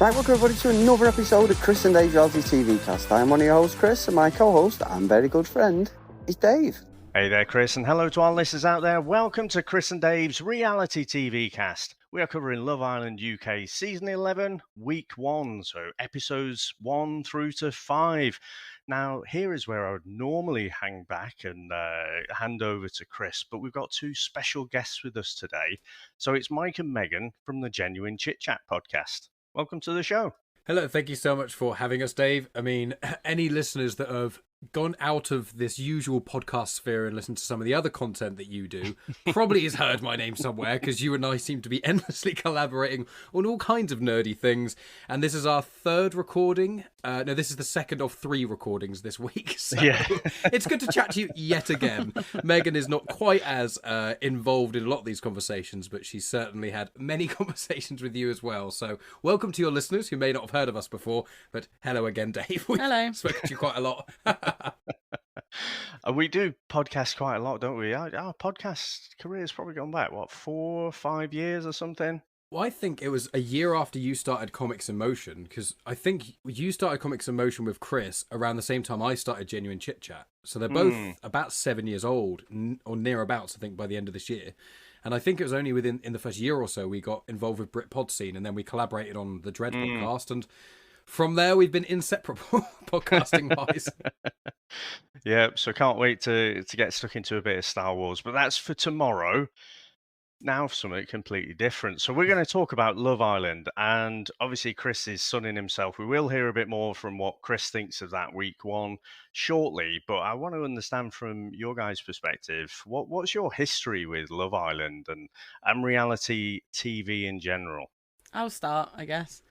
Right, welcome everybody to another episode of Chris and Dave's Reality TV Cast. I'm one of your hosts, Chris, and my co-host and very good friend is Dave. Hey there, Chris, and hello to our listeners out there. Welcome to Chris and Dave's Reality TV Cast. We are covering Love Island UK Season 11, Week 1, so episodes 1 through to 5. Now, here is where I would normally hang back and hand over to Chris, but we've got two special guests with us today. So it's Mike and Megan from the Genuine Chit-Chat podcast. Welcome to the show. Hello, thank you so much for having us, Dave. I mean, any listeners that have gone out of this usual podcast sphere and listened to some of the other content that you do probably has heard my name somewhere, because you and I seem to be endlessly collaborating on all kinds of nerdy things. And this is our third recording. No, this is the second of 3 recordings this week. So yeah. It's good to chat to you yet again. Megan is not quite as involved in a lot of these conversations, but she's certainly had many conversations with you as well. So welcome to your listeners who may not have heard of us before, but hello again, Dave. We've Hello. spoken to you quite a lot. We do podcast quite a lot, don't we? Our podcast career's probably gone back, 4 or 5 years or something? Well, I think it was a year after you started Comics in Motion, because I think you started Comics in Motion with Chris around the same time I started Genuine Chit-Chat. So they're both about 7 years old, or nearabouts, I think, by the end of this year. And I think it was only in the first year or so we got involved with Britpod Scene, and then we collaborated on the Dread podcast, and from there we've been inseparable podcasting-wise. Yeah, so can't wait to get stuck into a bit of Star Wars, but that's for tomorrow. Now for something completely different. So we're going to talk about Love Island, and obviously Chris is sunning himself. We will hear a bit more from what Chris thinks of that week 1 shortly, but I want to understand from your guys' perspective, what's your history with Love Island and reality TV in general? I'll start, I guess.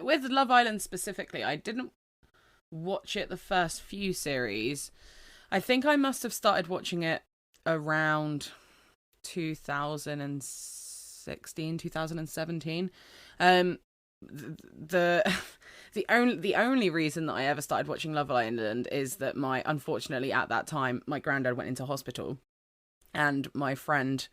With Love Island specifically, I didn't watch it the first few series. I think I must have started watching it around 2016, 2017. The only reason that I ever started watching Love Island is that unfortunately at that time my granddad went into hospital, and my friend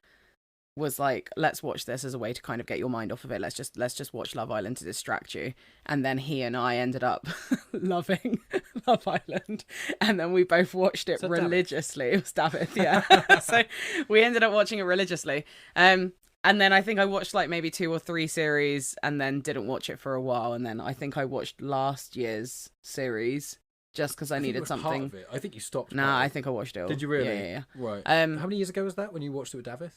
was like, let's watch this as a way to kind of get your mind off of it. Let's just watch Love Island to distract you. And then he and I ended up loving Love Island, and then we both watched it religiously. It was David, yeah. So we ended up watching it religiously. And then I think I watched like maybe 2 or 3 series, and then didn't watch it for a while. And then I think I watched last year's series just because I needed something. Part of it. I think you stopped. Nah, I think I watched it all. Did you really? Yeah. Right. How many years ago was that when you watched it with David?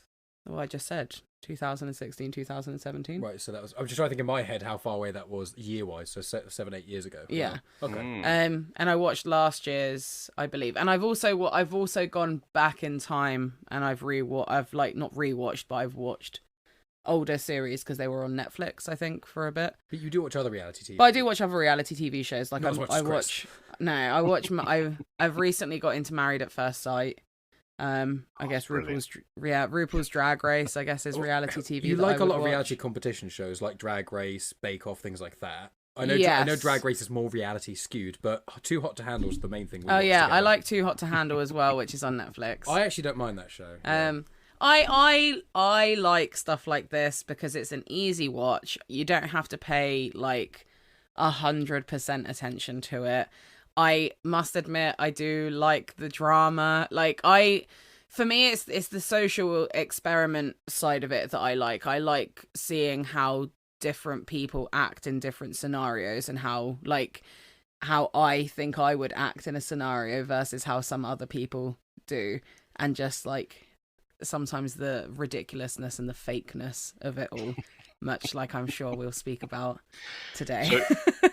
Well, I just said 2016, 2017. Right, so that was. I'm just trying to think in my head how far away that was year-wise. So 7-8 years ago. Yeah. Okay. And I watched last year's, I believe, and I've also gone back in time, and I've not rewatched, but I've watched older series because they were on Netflix, I think, for a bit. But you do watch other reality TV. But I do watch other reality TV shows. Like Not as much as Chris. I've recently got into Married at First Sight. I guess RuPaul's Drag Race, I guess, is reality TV. You like a lot of reality competition shows like Drag Race, Bake Off, things like that. I know Drag Race is more reality skewed, but Too Hot to Handle is the main thing. I like Too Hot to Handle as well, which is on Netflix. I actually don't mind that show. I like stuff like this because it's an easy watch. You don't have to pay like 100% attention to it. I must admit, I do like the drama. For me, it's the social experiment side of it that I like. I like seeing how different people act in different scenarios, and how I think I would act in a scenario versus how some other people do, and just like sometimes the ridiculousness and the fakeness of it all, much like I'm sure we'll speak about today.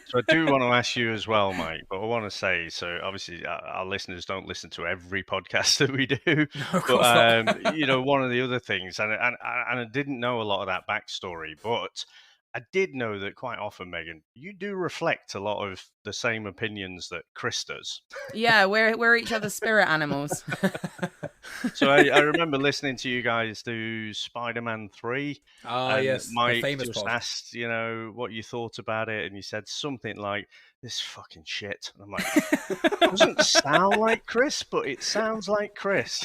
So I do want to ask you as well, Mike, but I want to say, so obviously our listeners don't listen to every podcast that we do, but one of the other things, and I didn't know a lot of that backstory, but I did know that quite often, Megan, you do reflect a lot of the same opinions that Chris does. Yeah, we're each other's spirit animals. So I remember listening to you guys do Spider-Man 3. Ah, And yes, the Mike famous just pod. asked, what you thought about it. And you said something like, this fucking shit. And I'm like, it doesn't sound like Chris, but it sounds like Chris.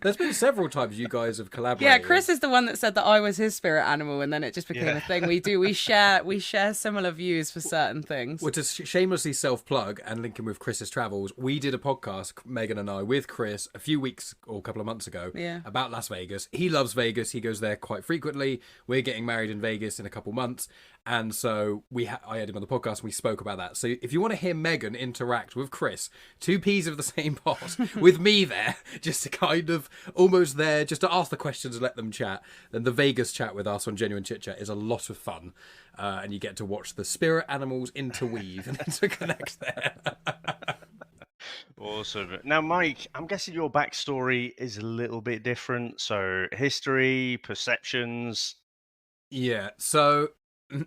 There's been several times you guys have collaborated. Yeah, Chris is the one that said that I was his spirit animal, and then it just became a thing. We share similar views for certain things. Well, to shamelessly self-plug and link in with Chris's travels, we did a podcast, Megan and I, with Chris a few weeks or a couple of months ago about Las Vegas. He loves Vegas. He goes there quite frequently. We're getting married in Vegas in a couple months. And so I had him on the podcast and we spoke about that. So if you want to hear Megan interact with Chris, two peas of the same pod, with me there, just to kind of almost there, just to ask the questions and let them chat, then the Vegas chat with us on Genuine Chit-Chat is a lot of fun. And you get to watch the spirit animals interweave and interconnect there. Awesome. Now, Mike, I'm guessing your backstory is a little bit different. So history, perceptions. Yeah, so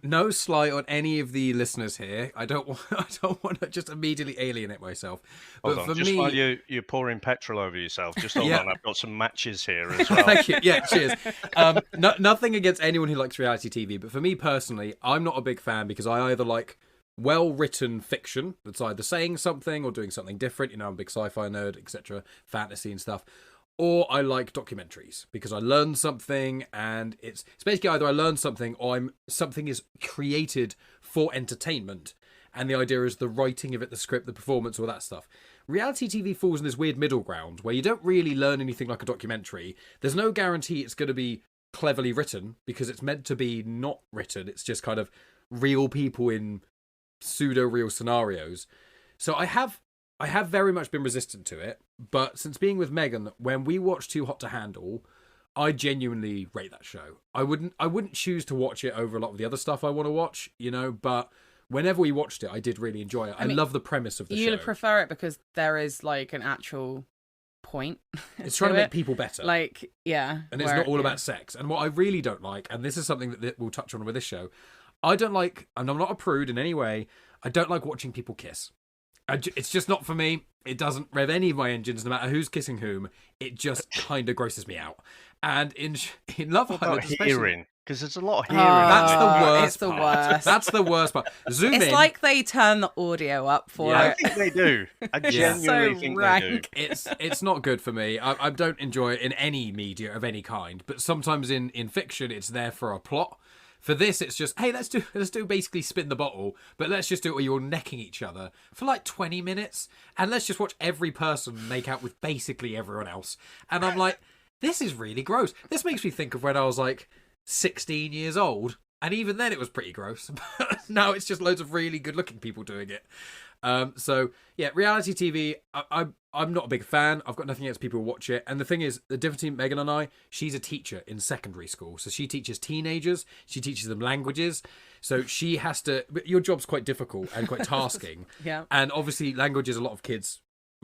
no slight on any of the listeners here. I don't want to just immediately alienate myself. But Hold on, for just me, while you're pouring petrol over yourself, just hold on. I've got some matches here as well. Thank you. Yeah, cheers. Nothing against anyone who likes reality TV, but for me personally, I'm not a big fan because I either like well-written fiction that's either saying something or doing something different. I'm a big sci-fi nerd, etc., fantasy and stuff. Or I like documentaries because I learn something, and it's basically either I learn something or something is created for entertainment, and the idea is the writing of it, the script, the performance, all that stuff. Reality TV falls in this weird middle ground where you don't really learn anything like a documentary. There's no guarantee it's going to be cleverly written because it's meant to be not written. It's just kind of real people in pseudo-real scenarios. So I have very much been resistant to it, but since being with Megan, when we watch Too Hot to Handle, I genuinely rate that show. I wouldn't choose to watch it over a lot of the other stuff I want to watch, but whenever we watched it, I did really enjoy it. I love the premise of the show. You prefer it because there is like an actual point. It's trying to make people better. Like, yeah. And it's not all about sex. And what I really don't like, and this is something that we'll touch on with this show, I don't like, and I'm not a prude in any way, I don't like watching people kiss. It's just not for me. It doesn't rev any of my engines, no matter who's kissing whom. It just kind of grosses me out. And in Love Island, especially, hearing, because there's a lot of hearing. That's the worst. It's the worst. That's the worst part. Zoom in. It's like they turn the audio up for it. I think they do. I genuinely so think rank. they do. It's not good for me. I don't enjoy it in any media of any kind. But sometimes in fiction, it's there for a plot. For this, it's just, hey, let's do basically spin the bottle, but let's just do it where you're necking each other for like 20 minutes, and let's just watch every person make out with basically everyone else. And I'm like, this is really gross. This makes me think of when I was like 16 years old, and even then it was pretty gross. But now it's just loads of really good-looking people doing it. So yeah, reality TV, I'm not a big fan. I've got nothing against people who watch it. And the thing is, the difference between Megan and I, she's a teacher in secondary school. So she teaches teenagers. She teaches them languages. So she has to, but your job's quite difficult and quite tasking. Yeah. And obviously languages a lot of kids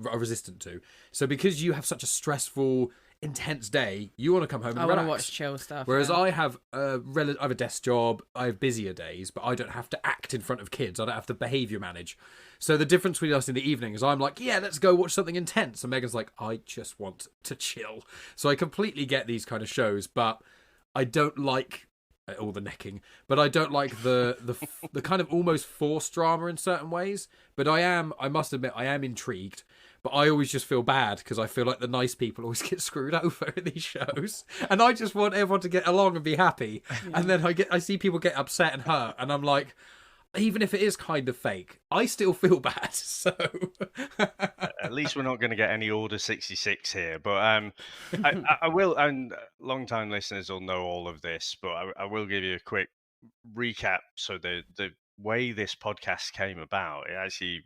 are resistant to. So because you have such a stressful, intense day, you want to come home and I relax. want to watch chill stuff. Whereas I have I have a desk job, I have busier days, but I don't have to act in front of kids. I don't have to behaviour manage. So the difference between us in the evening is I'm like, yeah, let's go watch something intense. And Megan's like, I just want to chill. So I completely get these kind of shows, but I don't like all the necking, but I don't like the kind of almost forced drama in certain ways. But I must admit, I am intrigued. But I always just feel bad because I feel like the nice people always get screwed over in these shows, and I just want everyone to get along and be happy. Yeah. And then I see people get upset and hurt, and I'm like, even if it is kind of fake, I still feel bad. So at least we're not going to get any Order 66 here. But I will, and long-time listeners will know all of this, but I will give you a quick recap. So the way this podcast came about,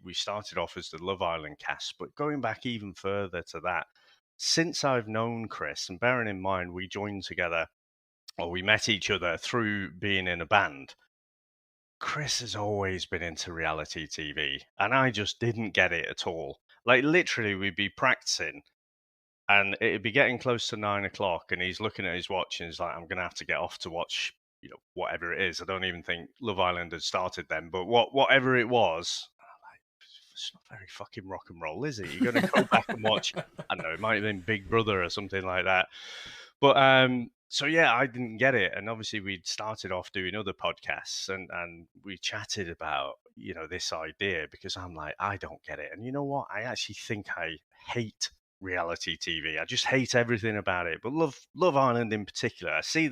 we started off as the Love Island cast, but going back even further to that, since I've known Chris, and bearing in mind we joined together, or we met each other through being in a band, Chris has always been into reality TV, and I just didn't get it at all. Like, literally, we'd be practicing, and it'd be getting close to 9 o'clock, and he's looking at his watch, and he's like, I'm going to have to get off to watch whatever it is. I don't even think Love Island had started then, but whatever it was, it's not very fucking rock and roll, is it? You're going to go back and watch, I don't know, it might have been Big Brother or something like that. But so yeah, I didn't get it. And obviously we'd started off doing other podcasts and we chatted about, this idea, because I'm like, I don't get it. And you know what? I actually think I hate reality TV. I just hate everything about it. But Love Island in particular. I see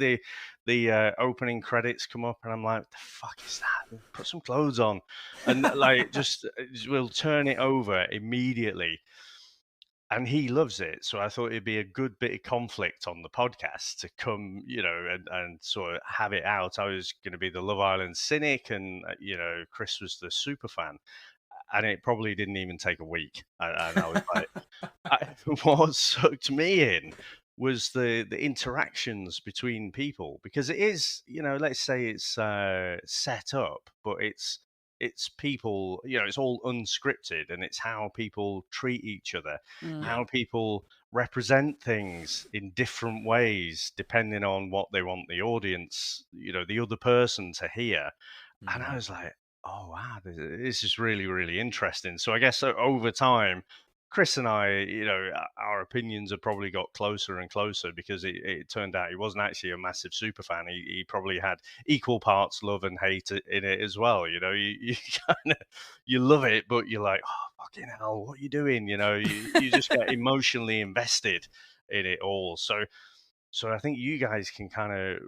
the opening credits come up and I'm like, what the fuck is that? Put some clothes on. And like just we'll turn it over immediately. And he loves it, so I thought it'd be a good bit of conflict on the podcast to come, and sort of have it out. I was going to be the Love Island cynic, and Chris was the super fan, and it probably didn't even take a week. And I was like, what sucked me in was the interactions between people, because it is, let's say it's set up, but it's people, it's all unscripted, and it's how people treat each other, how people represent things in different ways depending on what they want the audience, the other person to hear. And I was like, oh wow, this is really, really interesting. So I guess over time, Chris and I, our opinions have probably got closer and closer, because it turned out he wasn't actually a massive super fan. He probably had equal parts love and hate in it as well. You kind of, you love it, but you're like, oh, fucking hell, what are you doing? You just get emotionally invested in it all. So I think you guys can kind of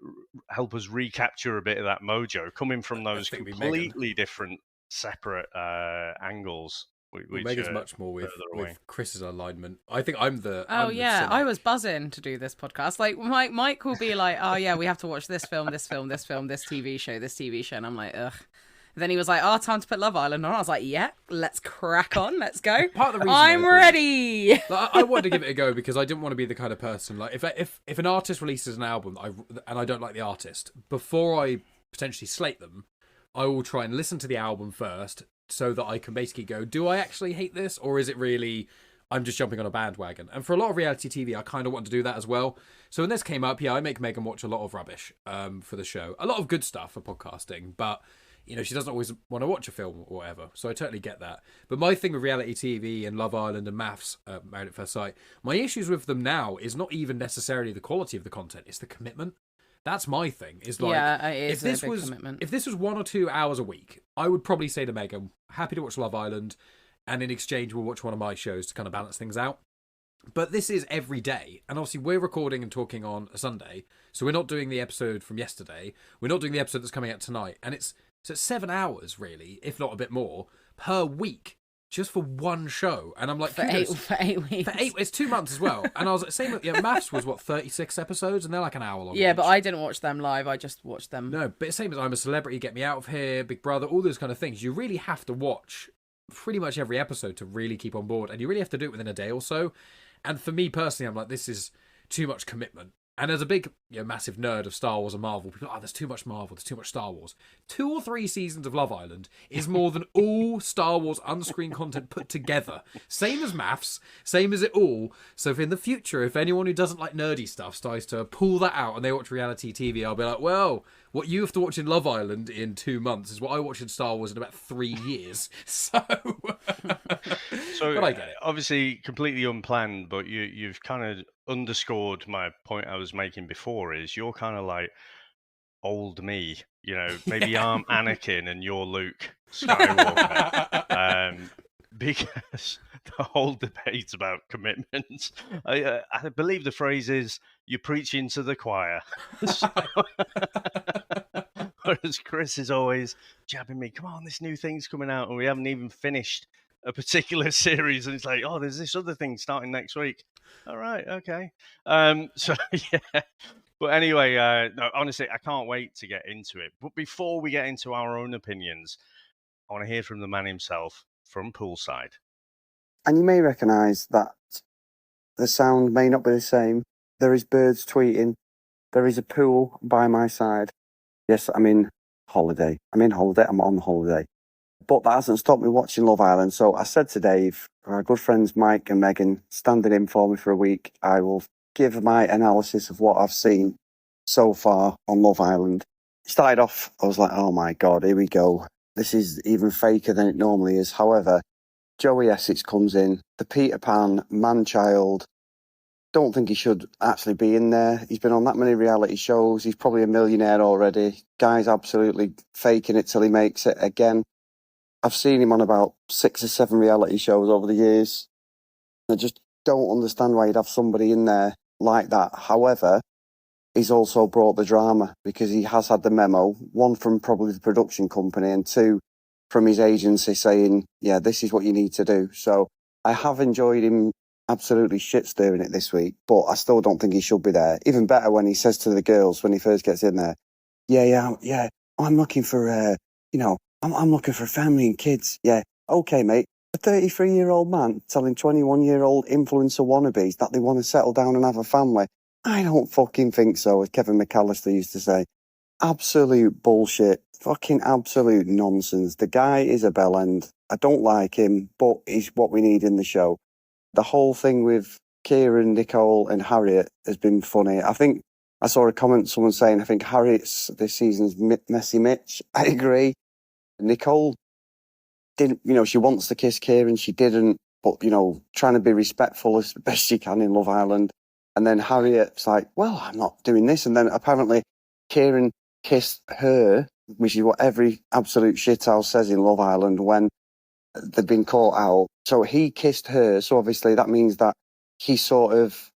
help us recapture a bit of that mojo coming from those completely different, separate angles. Megan's much more with Chris's alignment. I think I'm the. Oh yeah, I was buzzing to do this podcast. Like Mike will be like, "Oh yeah, we have to watch this film, this film, this film, this TV show," and I'm like, ugh. Then he was like, "Oh, time to put Love Island on." I was like, "Yeah, let's crack on, let's go." Part of the reason I'm ready. Like, I wanted to give it a go because I didn't want to be the kind of person like if an artist releases an album and I don't like the artist, before I potentially slate them, I will try and listen to the album first, so that I can basically go, do I actually hate this, or is it really I'm just jumping on a bandwagon? And for a lot of reality TV, I kind of want to do that as well. So when this came up, I make Megan watch a lot of rubbish for the show. A lot of good stuff for podcasting, but she doesn't always want to watch a film or whatever. So I totally get that. But my thing with reality TV and Love Island and Maths, Married at First Sight, my issues with them now is not even necessarily the quality of the content, it's the commitment. That's my thing. Is like, yeah, it is a big commitment. If this was 1 or 2 hours a week, I would probably say to Megan, happy to watch Love Island, and in exchange we'll watch one of my shows to kind of balance things out. But this is every day, and obviously we're recording and talking on a Sunday, so we're not doing the episode from yesterday, we're not doing the episode that's coming out tonight, and it's 7 hours really, if not a bit more, per week. Just for one show, and I'm like, for 8 weeks. It's 2 months as well. And I was like, same with Maths was 36 episodes, and they're like an hour long. Yeah, but I didn't watch them live. I just watched them. No, but same as I'm a Celebrity, Get Me Out of Here, Big Brother, all those kind of things. You really have to watch pretty much every episode to really keep on board, and you really have to do it within a day or so. And for me personally, I'm like, this is too much commitment. And as a big, massive nerd of Star Wars and Marvel, people are like, there's too much Marvel, there's too much Star Wars. 2 or 3 seasons of Love Island is more than all Star Wars unscreen content put together. Same as Maths, same as it all. So if in the future, if anyone who doesn't like nerdy stuff starts to pull that out and they watch reality TV, I'll be like, well, what you have to watch in Love Island in 2 months is what I watch in Star Wars in about 3 years. So but I get it. Obviously, completely unplanned, but you've kind of underscored my point I was making before, is you're kind of like old me, maybe I'm Anakin and you're Luke Skywalker. Because the whole debate about commitment, I believe the phrase is, you're preaching to the choir. Whereas Chris is always jabbing me, come on, this new thing's coming out and we haven't even finished a particular series, and it's like, oh, there's this other thing starting next week. All right, okay. So yeah, but anyway, no, honestly, I can't wait to get into it. But before we get into our own opinions, I want to hear from the man himself, from Poolside. And you may recognise that the sound may not be the same. There is birds tweeting. There is a pool by my side. Yes, I'm in holiday. I'm on holiday. But that hasn't stopped me watching Love Island. So I said to Dave, our good friends Mike and Megan, standing in for me for a week, I will give my analysis of what I've seen so far on Love Island. started off, I was like, oh my God, here we go. This is even faker than it normally is. However, Joey Essex comes in, the Peter Pan, man-child. Don't think he should actually be in there. He's been on that many reality shows. He's probably a millionaire already. Guy's absolutely faking it till he makes it again. I've seen him on about 6 or 7 reality shows over the years. I just don't understand why you'd have somebody in there like that. However, he's also brought the drama because he has had the memo, one from probably the production company and 2 from his agency saying, yeah, this is what you need to do. So I have enjoyed him absolutely shit stirring it this week, but I still don't think he should be there. Even better when he says to the girls when he first gets in there, yeah, I'm looking for, I'm looking for family and kids. Yeah, okay, mate. A 33-year-old man telling 21-year-old influencer wannabes that they want to settle down and have a family. I don't fucking think so, as Kevin McAllister used to say. Absolute bullshit. Fucking absolute nonsense. The guy is a bellend. I don't like him, but he's what we need in the show. The whole thing with Kieran, Nicole and Harriet has been funny. I think I saw a comment, someone saying, I think Harriet's this season's Messy Mitch. I agree. Nicole didn't, she wants to kiss Kieran. She didn't, but, trying to be respectful as best she can in Love Island. And then Harriet's like, well, I'm not doing this. And then apparently Kieran kissed her, which is what every absolute shithouse says in Love Island when they've been caught out. So he kissed her. So obviously that means that he sort of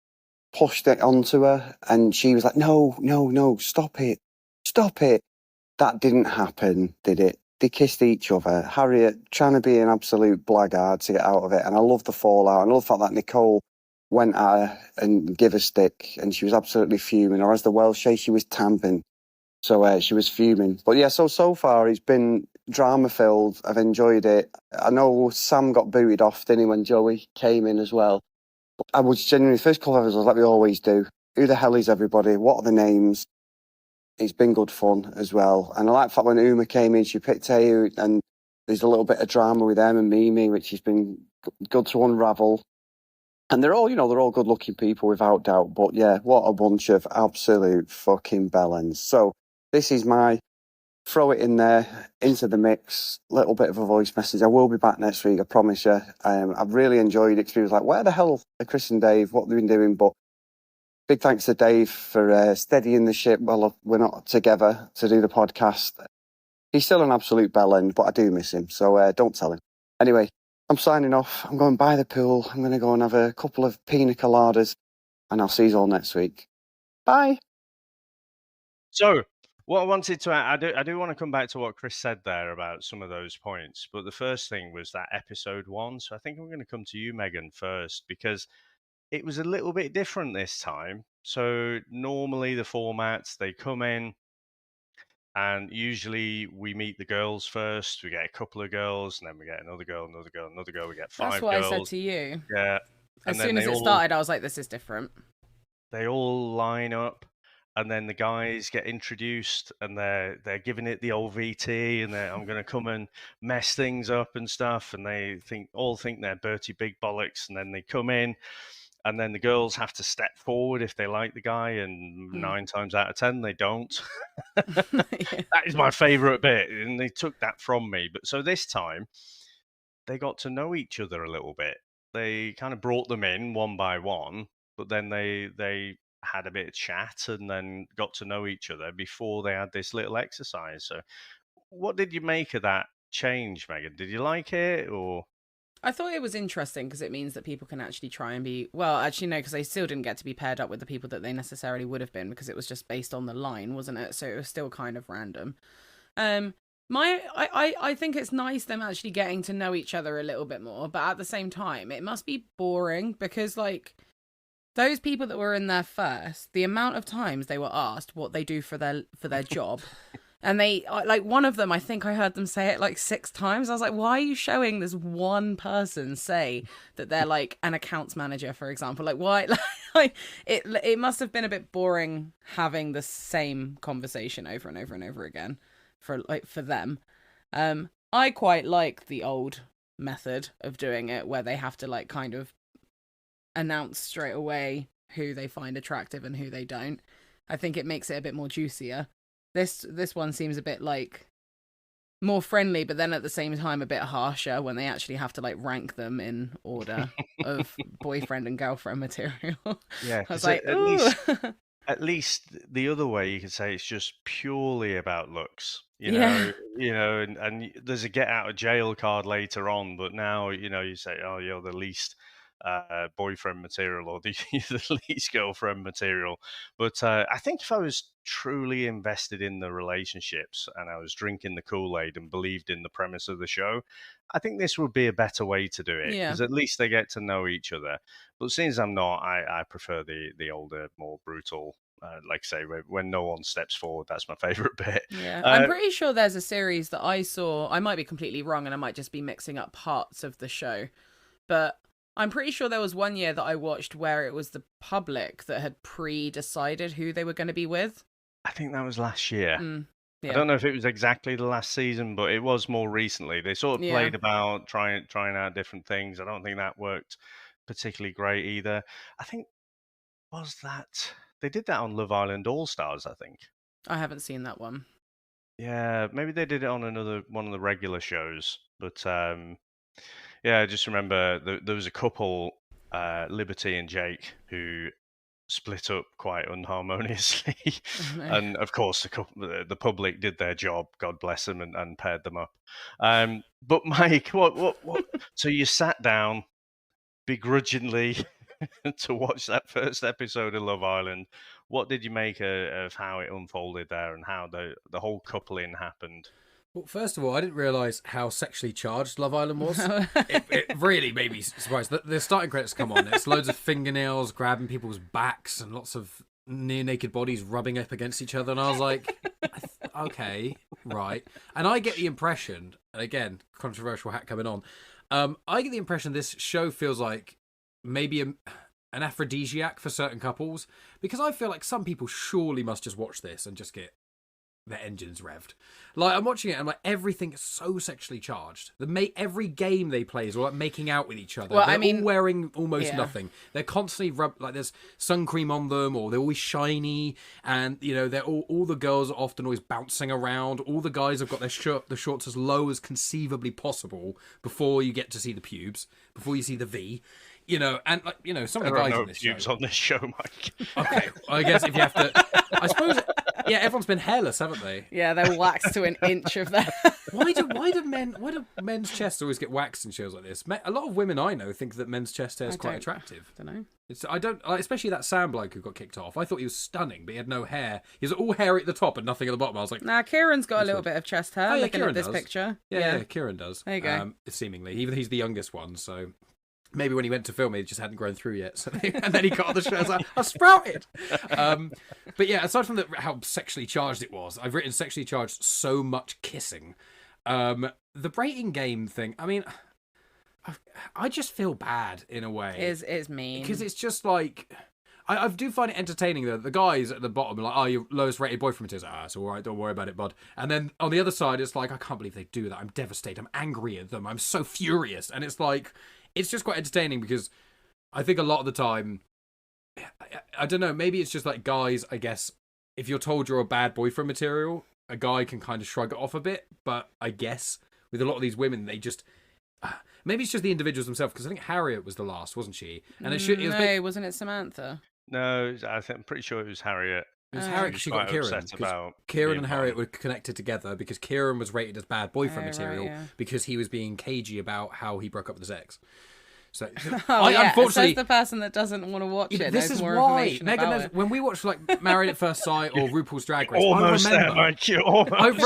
pushed it onto her. And she was like, no, stop it. That didn't happen, did it? They kissed each other. Harriet trying to be an absolute blackguard to get out of it. And I love the fallout. And I love the fact that Nicole went at her and gave a stick. And she was absolutely fuming. Or as the Welsh say, she was tamping. So she was fuming. But yeah, so far it's been drama-filled. I've enjoyed it. I know Sam got booted off, didn't he, when Joey came in as well. But I was genuinely, first couple of episodes, like we always do. Who the hell is everybody? What are the names? It's been good fun as well. And I like the fact when Uma came in, she picked Teo, and there's a little bit of drama with them and Mimi, which has been good to unravel. And they're all good-looking people without doubt. But yeah, what a bunch of absolute fucking bellends. So this is my throw it in there, into the mix, little bit of a voice message. I will be back next week, I promise you. I've really enjoyed the experience. Like, where the hell are Chris and Dave? What have they been doing? But big thanks to Dave for steadying the ship while we're not together to do the podcast. He's still an absolute bellend, but I do miss him, so don't tell him. Anyway, I'm signing off. I'm going by the pool. I'm going to go and have a couple of pina coladas, and I'll see you all next week. Bye. So, what I wanted to add, I do want to come back to what Chris said there about some of those points. But the first thing was that episode 1. So I think I'm going to come to you, Megan, first, because it was a little bit different this time. So normally the formats, they come in and usually we meet the girls first. We get a couple of girls and then we get another girl. We get 5 That's what girls. I said to you. Yeah. As soon as it started, I was like, this is different. They all line up. And then the guys get introduced, and they're giving it the old VT, and I'm going to come and mess things up and stuff. And they all think they're Bertie Big Bollocks, and then they come in, and then the girls have to step forward if they like the guy, and 9 times out of 10 they don't. Yeah. That is my favourite bit, and they took that from me. But so this time, they got to know each other a little bit. They kind of brought them in one by one, but then they had a bit of chat and then got to know each other before they had this little exercise. So what did you make of that change, Megan? Did you like it, or? I thought it was interesting because it means that people can actually try and be, well, actually no, because they still didn't get to be paired up with the people that they necessarily would have been, because it was just based on the line, wasn't it? So it was still kind of random. I think it's nice them actually getting to know each other a little bit more, but at the same time, it must be boring because, like, those people that were in there first, the amount of times they were asked what they do for their job, and they, like, one of them, I think I heard them say it like 6 times. I was like, why are you showing this one person say that they're like an accounts manager, for example? Like, why? Like, it must have been a bit boring having the same conversation over and over and over again for them. I quite like the old method of doing it where they have to, like, kind of announce straight away who they find attractive and who they don't. I think it makes it a bit more juicier. This one seems a bit like more friendly, but then at the same time a bit harsher when they actually have to like rank them in order of boyfriend and girlfriend material. Yeah, I was 'cause like, at ooh. at least the other way you could say it's just purely about looks. Yeah. And there's a get out of jail card later on, but now you say, oh, you're the least boyfriend material or the least girlfriend material. But I think if I was truly invested in the relationships and I was drinking the Kool-Aid and believed in the premise of the show, I think this would be a better way to do it, Yeah. because at least they get to know each other. But since I'm not, I prefer the older, more brutal. Like I say, when no one steps forward, that's my favorite bit. Yeah, I'm pretty sure there's a series that I saw. I might be completely wrong, and I might just be mixing up parts of the show, but I'm pretty sure there was one year that I watched where it was the public that had pre-decided who they were going to be with. I think that was last year. Yeah. I don't know if it was exactly the last season, but it was more recently. They sort of played about trying out different things. I don't think that worked particularly great either. I think they did that on Love Island All Stars, I think. I haven't seen that one. Yeah, maybe they did it on another one of the regular shows, but yeah, I just remember there was a couple, Liberty and Jake, who split up quite unharmoniously. Oh, no. And of course, the public did their job, God bless them, and paired them up. But Mike, what? So you sat down begrudgingly to watch that first episode of Love Island. What did you make of how it unfolded there and how the whole coupling happened? Well, first of all, I didn't realise how sexually charged Love Island was. it really made me surprised. The starting credits come on. It's loads of fingernails grabbing people's backs and lots of near-naked bodies rubbing up against each other. And I was like, okay, right. And I get the impression, and again, controversial hat coming on, I get the impression this show feels like maybe an aphrodisiac for certain couples, because I feel like some people surely must just watch this and just get their engines revved. Like, I'm watching it and like everything is so sexually charged. Every game they play is all like making out with each other. Well, they're I mean, all wearing almost nothing. They're constantly like there's sun cream on them, or they're always shiny, and they're all the girls are often always bouncing around. All the guys have got the shorts as low as conceivably possible before you get to see the pubes, before you see the V. And like, some of the guys there are in no this pubes show. on this show, Mike. Okay, well, I guess if you have to, I suppose. Yeah, everyone's been hairless, haven't they? Yeah, they're waxed to an inch of that. Why do men's chests always get waxed in shows like this? A lot of women I know think that men's chest hair is quite attractive. I don't know. Especially that Sam bloke who got kicked off. I thought he was stunning, but he had no hair. He was all hairy at the top and nothing at the bottom. I was like, Nah, Kieran's got a little bit of chest hair. Looking Kieran at this does. picture. Yeah, Kieran does. There you go. Seemingly, even he's the youngest one, so. Maybe when he went to film, he just hadn't grown through yet. So and then he got on the show. I was like, I sprouted. But yeah, aside from how sexually charged it was, I've written sexually charged so much kissing. The braiding game thing, I mean, I just feel bad in a way. It's mean. Because it's just like... I do find it entertaining that the guys at the bottom are like, oh, your lowest rated boyfriend is, it's all right, don't worry about it, bud. And then on the other side, it's like, I can't believe they do that. I'm devastated. I'm angry at them. I'm so furious. And it's like... It's just quite entertaining because I think a lot of the time, I don't know, maybe it's just like guys, I guess, if you're told you're a bad boyfriend material, a guy can kind of shrug it off a bit. But I guess with a lot of these women, they just, maybe it's just the individuals themselves, because I think Harriet was the last, wasn't she? And wasn't it Samantha? No, I'm pretty sure it was Harriet. It was Harriet because she got Kieran. Kieran and Harriet were connected together because Kieran was rated as bad boyfriend material because he was being cagey about how he broke up with his ex. So, unfortunately, so the person that doesn't want to watch it. This is why Megan knows. When we watch like Married at First Sight or RuPaul's Drag Race,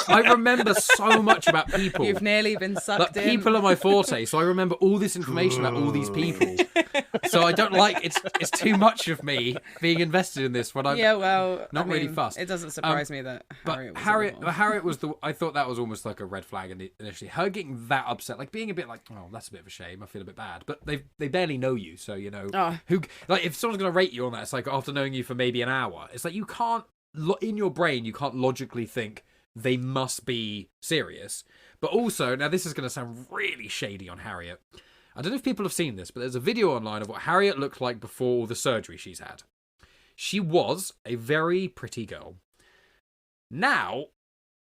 I remember so much about people. You've nearly been sucked in. People are my forte, so I remember all this information about all these people. So I don't like it's too much of me being invested in this when I'm not really fussed. It doesn't surprise me that Harriet was I thought that was almost like a red flag initially. Her getting that upset, like being a bit like, oh, that's a bit of a shame. I feel a bit bad, but they barely know you, so who, like, if someone's gonna rate you on that, it's like after knowing you for maybe an hour, it's like you can't in your brain you can't logically think they must be serious. But also, now this is gonna sound really shady on Harriet. I don't know if people have seen this, but there's a video online of what Harriet looked like before all the surgery she's had. She was a very pretty girl. Now,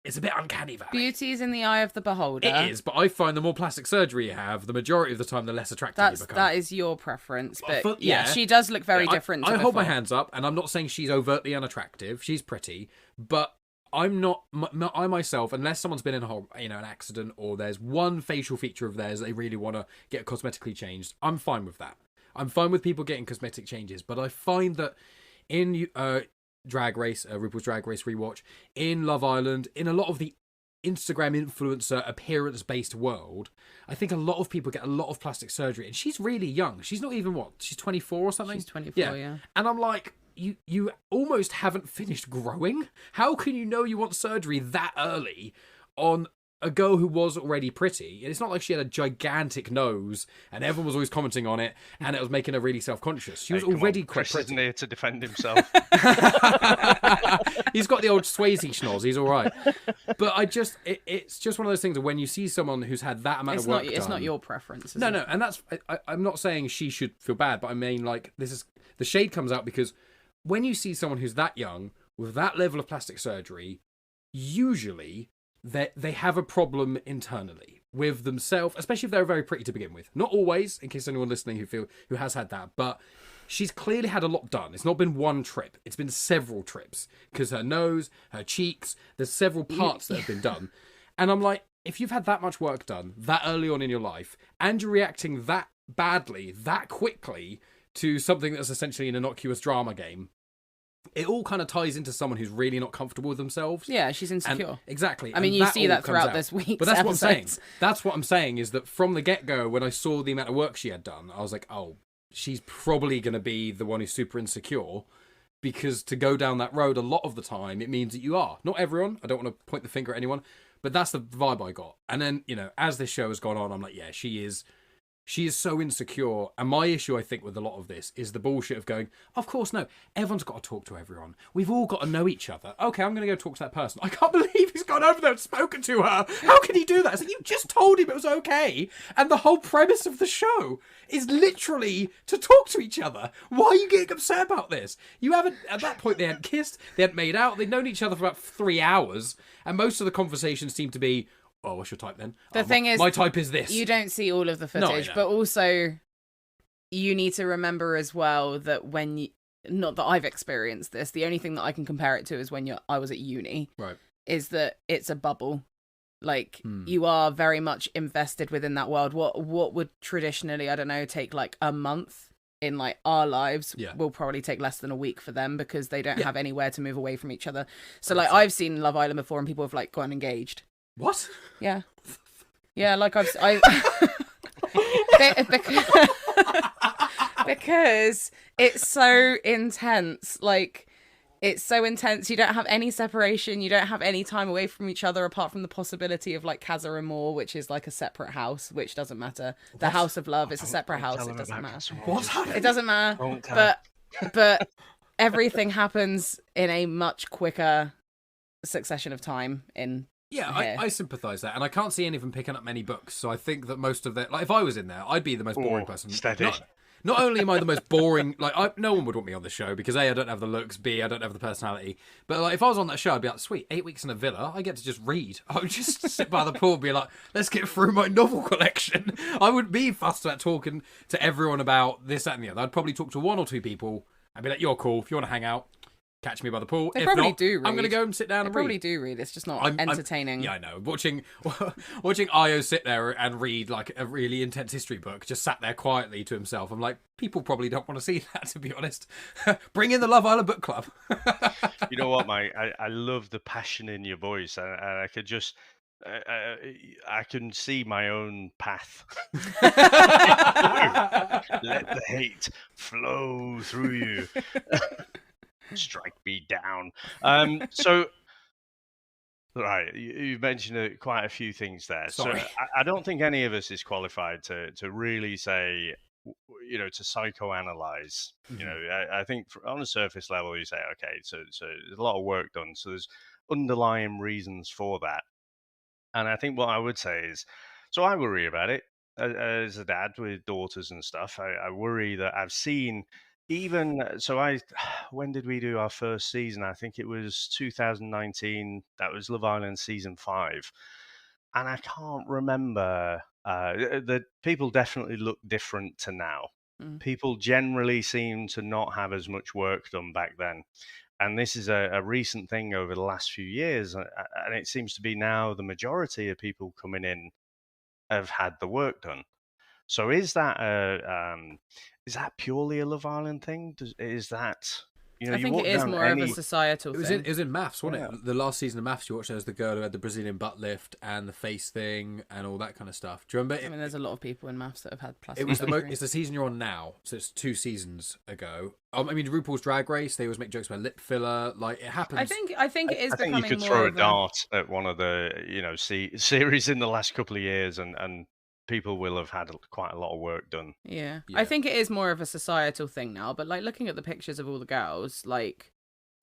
it's a bit uncanny valley. Beauty is in the eye of the beholder. It is, but I find the more plastic surgery you have, the majority of the time, the less attractive you become. That is your preference, but Yeah. she does look very different. I hold my hands up, and I'm not saying she's overtly unattractive. She's pretty, but I'm not. I myself, unless someone's been in an accident, or there's one facial feature of theirs they really want to get cosmetically changed, I'm fine with that. I'm fine with people getting cosmetic changes, but I find that in Drag Race, RuPaul's Drag Race rewatch, in Love Island, in a lot of the Instagram influencer appearance-based world, I think a lot of people get a lot of plastic surgery, and she's really young. She's not even she's 24 or something. She's 24, yeah. And I'm like, you almost haven't finished growing. How can you know you want surgery that early on a girl who was already pretty? And it's not like she had a gigantic nose and everyone was always commenting on it and it was making her really self-conscious. She was already quite Chris pretty. isn't here to defend himself. He's got the old Swayze schnoz. He's all right. But it's just one of those things that when you see someone who's had that amount of work done... It's not your preference. No, and that's... I'm not saying she should feel bad, but I mean, like, this is... The shade comes out because when you see someone who's that young with that level of plastic surgery, usually they have a problem internally with themselves, especially if they're very pretty to begin with. Not always, in case anyone listening who has had that, but she's clearly had a lot done. It's not been one trip. It's been several trips because her nose, her cheeks, there's several parts that have been done. And I'm like, if you've had that much work done that early on in your life and you're reacting that badly, that quickly to something that's essentially an innocuous drama game, it all kind of ties into someone who's really not comfortable with themselves. Yeah, she's insecure. And, exactly. I mean, you see that throughout this week's But that's episodes. what I'm saying. That's what I'm saying is that from the get-go, when I saw the amount of work she had done, I was like, oh, she's probably going to be the one who's super insecure, because to go down that road a lot of the time, it means that you are. Not everyone. I don't want to point the finger at anyone, but that's the vibe I got. And then, as this show has gone on, I'm like, yeah, she is so insecure. And my issue, I think, with a lot of this is the bullshit of going, of course, no, everyone's got to talk to everyone. We've all got to know each other. Okay, I'm going to go talk to that person. I can't believe he's gone over there and spoken to her. How can he do that? It's like, you just told him it was okay. And the whole premise of the show is literally to talk to each other. Why are you getting upset about this? You haven't, at that point, they hadn't kissed, they hadn't made out, they'd known each other for about 3 hours. And most of the conversations seem to be, oh, what's your type then? The thing is, my type is this. You don't see all of the footage, but also you need to remember as well that not that I've experienced this, the only thing that I can compare it to is when I was at uni. Right. Is that it's a bubble. Like, you are very much invested within that world. What would traditionally, I don't know, take like a month in like our lives will probably take less than a week for them because they don't have anywhere to move away from each other. So like I've seen Love Island before and people have like gone engaged. What? Yeah. Yeah, like because it's so intense. Like, it's so intense. You don't have any separation. You don't have any time away from each other apart from the possibility of like Casa Amor, which is like a separate house, which doesn't matter. The House of Love is a separate house. It doesn't matter. What's happening? It doesn't matter. But everything happens in a much quicker succession of time in I sympathise that, and I can't see any of them picking up many books, so I think that most of like if I was in there, I'd be the most boring person. Steady. Not only am I the most boring, like no one would want me on the show because A, I don't have the looks, B, I don't have the personality. But like if I was on that show, I'd be like, sweet, 8 weeks in a villa, I get to just read. I would just sit by the pool and be like, let's get through my novel collection. I wouldn't be fussed about talking to everyone about this, that, and the other. I'd probably talk to 1 or 2 people. I'd be like, you're cool. If you want to hang out, catch me by the pool. They if probably not, do read. I'm going to go and sit down and read. They probably do read. It's just not entertaining. Yeah, I know. Watching Io sit there and read like a really intense history book, just sat there quietly to himself. I'm like, people probably don't want to see that, to be honest. Bring in the Love Island book club. You know what, mate? I love the passion in your voice, and I could just... I can see my own path. Let the hate flow through you. Strike me down. So, right, you mentioned quite a few things there. Sorry. So I don't think any of us is qualified to really say, to psychoanalyze. Mm-hmm. I think on a surface level, you say, okay, so there's a lot of work done. So there's underlying reasons for that. And I think what I would say is, so I worry about it as a dad with daughters and stuff. I worry that I've seen even so, when did we do our first season? I think it was 2019. That was Love Island season 5, and I can't remember. The people definitely look different to now. People generally seem to not have as much work done back then. And this is a recent thing over the last few years. And it seems to be now the majority of people coming in have had the work done. So is that purely a Love Island thing? Is that, I think it is more of a societal thing. It was in Maths, wasn't it? The last season of Maths you watched, there was the girl who had the Brazilian butt lift and the face thing and all that kind of stuff. Do you remember? I mean, there's a lot of people in Maths that have had plastic It's surgery. the season you're on now, so it's 2 seasons ago. I mean, RuPaul's Drag Race, they always make jokes about lip filler. Like, it happens. I think it is. I think you could throw a dart at one of the series in the last couple of years, and people will have had quite a lot of work done. Yeah. I think it is more of a societal thing now. But like looking at the pictures of all the girls, like.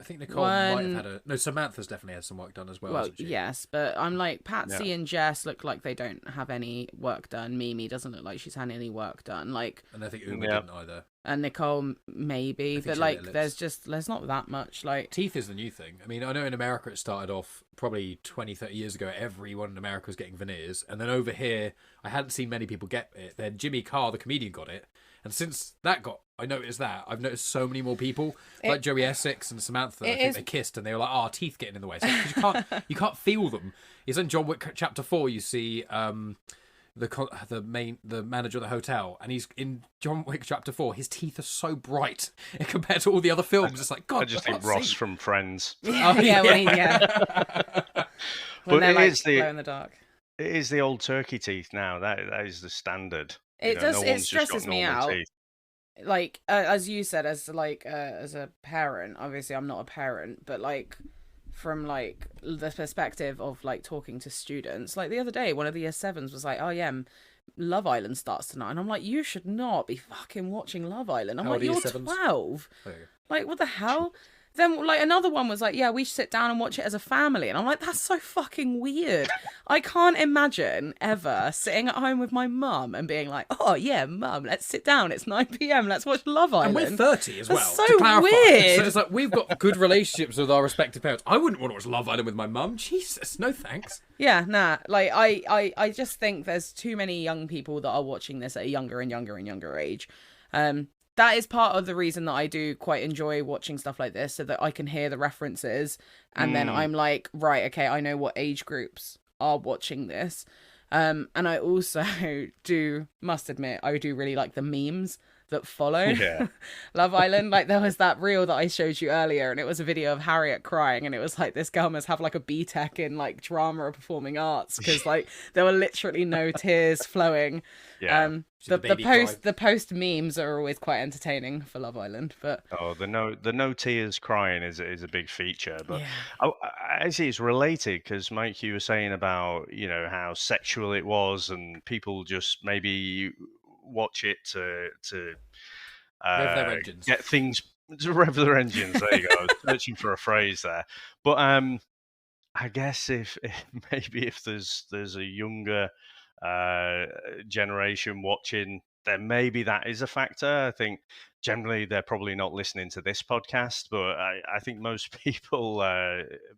I think Nicole might have had no, Samantha's definitely had some work done as well. Well, yes, but I'm like, Patsy and Jess look like they don't have any work done. Mimi doesn't look like she's had any work done. Like, and I think Uma didn't either. And Nicole maybe, but like, there's not that much. Like, teeth is the new thing. I mean, I know in America it started off probably 20, 30 years ago. Everyone in America was getting veneers, and then over here I hadn't seen many people get it. Then Jimmy Carr, the comedian, got it. And since I've noticed I've noticed so many more people, like Joey Essex and Samantha. I think they kissed and they were like, "Oh, teeth getting in the way." So you can't feel them. It's in John Wick Chapter 4. You see the manager of the hotel, and he's in John Wick Chapter 4. His teeth are so bright compared to all the other films. It's like, God, I just think Ross from Friends. When but they're like glow in the dark. It is the old turkey teeth now. That is the standard. It stresses me out. Teeth. Like as you said, as a parent, obviously I'm not a parent, but like from like the perspective of like talking to students, like the other day one of the year 7s was like, "Oh yeah, Love Island starts tonight," and I'm like, "You should not be fucking watching Love Island." I'm like, "You're 12. Like what the hell?" Then like another one was like, "Yeah, we should sit down and watch it as a family," and I'm like, "That's so fucking weird." I can't imagine ever sitting at home with my mum and being like, "Oh yeah, mum, let's sit down. It's 9 p.m. Let's watch Love Island." And we're 30 as well. That's so to clarify. weird. So it's like we've got good relationships with our respective parents. I wouldn't want to watch Love Island with my mum. Jesus, no thanks. Yeah, nah. Like I just think there's too many young people that are watching this at a younger and younger age. That is part of the reason that I do quite enjoy watching stuff like this, so that I can hear the references, and then I'm like, right, okay, I know what age groups are watching this. And I also must admit, I do really like the memes that follow Love Island. Like there was that reel that I showed you earlier, and it was a video of Harriet crying, and it was like, this girl must have like a BTEC in like drama or performing arts, because like there were literally no tears flowing. The post memes are always quite entertaining for Love Island, but the no tears crying is a big feature. But I see it's related, because Mike, you were saying about how sexual it was, and people just maybe watch it to rev their engines. Get things to rev their engines. There you go. I was searching for a phrase there, but I guess if there's a younger generation watching, then maybe that is a factor. I think generally they're probably not listening to this podcast, but I think most people,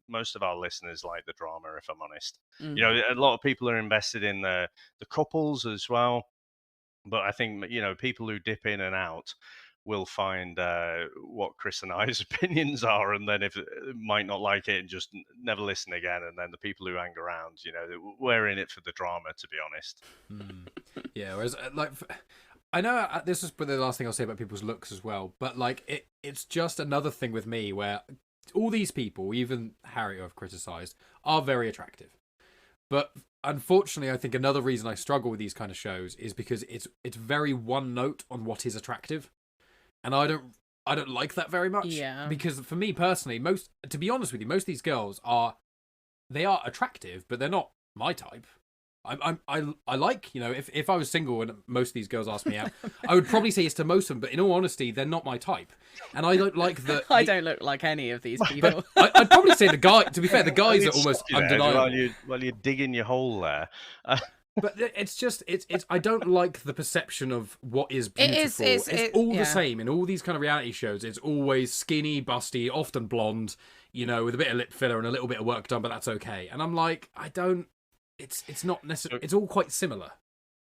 most of our listeners like the drama, if I'm honest. A lot of people are invested in the couples as well. But I think, people who dip in and out will find what Chris and I's opinions are, and then if might not like it and just never listen again. And then the people who hang around, we're in it for the drama, to be honest. Yeah, whereas I know this is the last thing I'll say about people's looks as well, but like it's just another thing with me where all these people, even Harry, who I've criticised, are very attractive. But unfortunately, I think another reason I struggle with these kind of shows is because it's very one note on what is attractive, and I don't like that very much. Yeah. Because for me personally, to be honest with you, most of these girls are attractive, but they're not my type. I like, if I was single and most of these girls asked me out, I would probably say yes to most of them, but in all honesty, they're not my type. And I don't like that. I don't look like any of these people. I'd probably say to be fair, the guys are almost undeniable. While you're digging your hole there. But it's I don't like the perception of what is beautiful. It's all the same in all these kind of reality shows. It's always skinny, busty, often blonde, with a bit of lip filler and a little bit of work done, but that's okay. And I'm like, it's not necessarily, it's all quite similar.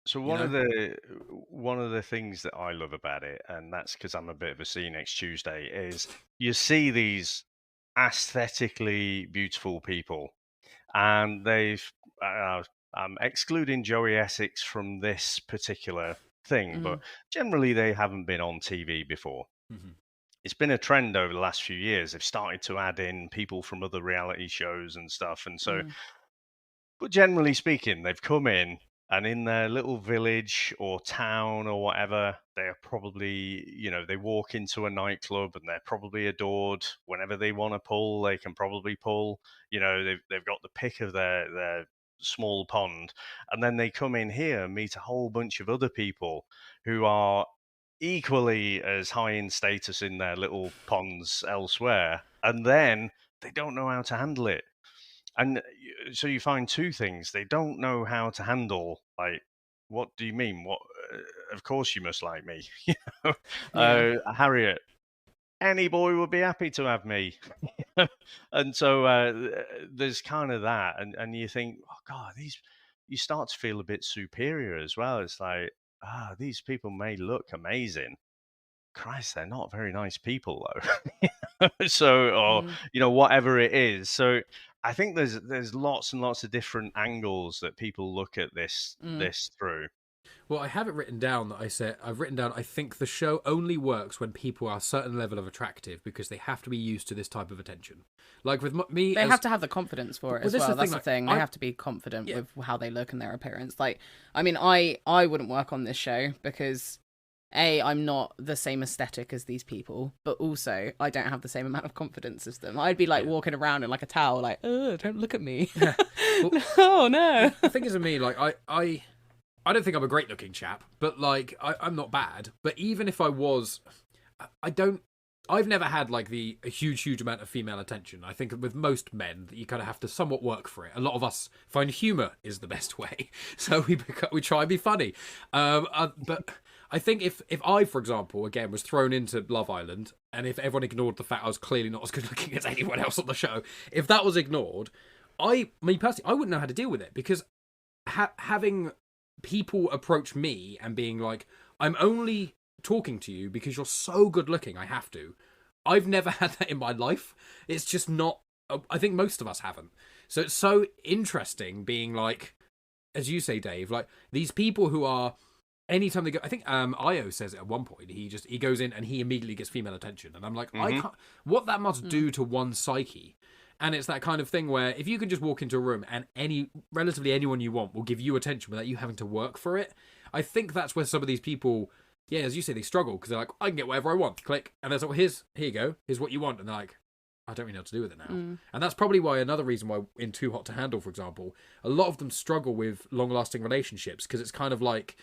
So one of the things that I love about it, and that's because I'm a bit of a see you next Tuesday, is you see these aesthetically beautiful people, and I'm excluding Joey Essex from this particular thing, but generally they haven't been on TV before. Mm-hmm. It's been a trend over the last few years. They've started to add in people from other reality shows and stuff, and so. But generally speaking, they've come in, and in their little village or town or whatever, they're probably, they walk into a nightclub and they're probably adored. Whenever they want to pull, they can probably pull. They've got the pick of their small pond, and then they come in here and meet a whole bunch of other people who are equally as high in status in their little ponds elsewhere, and then they don't know how to handle it. And so you find two things. They don't know how to handle, like, what do you mean? What? Of course you must like me. Harriet, any boy would be happy to have me. And so there's kind of that. And you think, oh, God, you start to feel a bit superior as well. It's like, these people may look amazing. Christ, they're not very nice people, though. Whatever it is. So I think there's lots and lots of different angles that people look at this through. Well, I have it written down that I think the show only works when people are a certain level of attractive because they have to be used to this type of attention. Like with me, they have to have the confidence for it as well. That's the thing. They have to be confident with how they look and their appearance. Like, I mean, I wouldn't work on this show because I'm not the same aesthetic as these people, but also I don't have the same amount of confidence as them. I'd be like walking around in like a towel, like, oh, don't look at me. Oh no. The thing is with me, like I don't think I'm a great looking chap, but like I'm not bad. But even if I was, I've never had like a huge amount of female attention. I think with most men that you kind of have to somewhat work for it. A lot of us find humour is the best way, so we try and be funny. But I think if I, for example, again, was thrown into Love Island, and if everyone ignored the fact I was clearly not as good looking as anyone else on the show, if that was ignored, me personally, I wouldn't know how to deal with it, because having people approach me and being like, I'm only talking to you because you're so good looking, I have to. I've never had that in my life. It's just not, I think most of us haven't. So it's so interesting being like, as you say, Dave, like these people who are, anytime they go, I think Io says it at one point, he goes in and he immediately gets female attention. And I'm like, I can't, what that must do to one's psyche. And it's that kind of thing where if you can just walk into a room and relatively anyone you want will give you attention without you having to work for it, I think that's where some of these people, as you say, they struggle, because they're like, I can get whatever I want, click. And they're like, here you go, here's what you want. And they're like, I don't really know what to do with it now. And that's probably why another reason why in Too Hot to Handle, for example, a lot of them struggle with long-lasting relationships, because it's kind of like,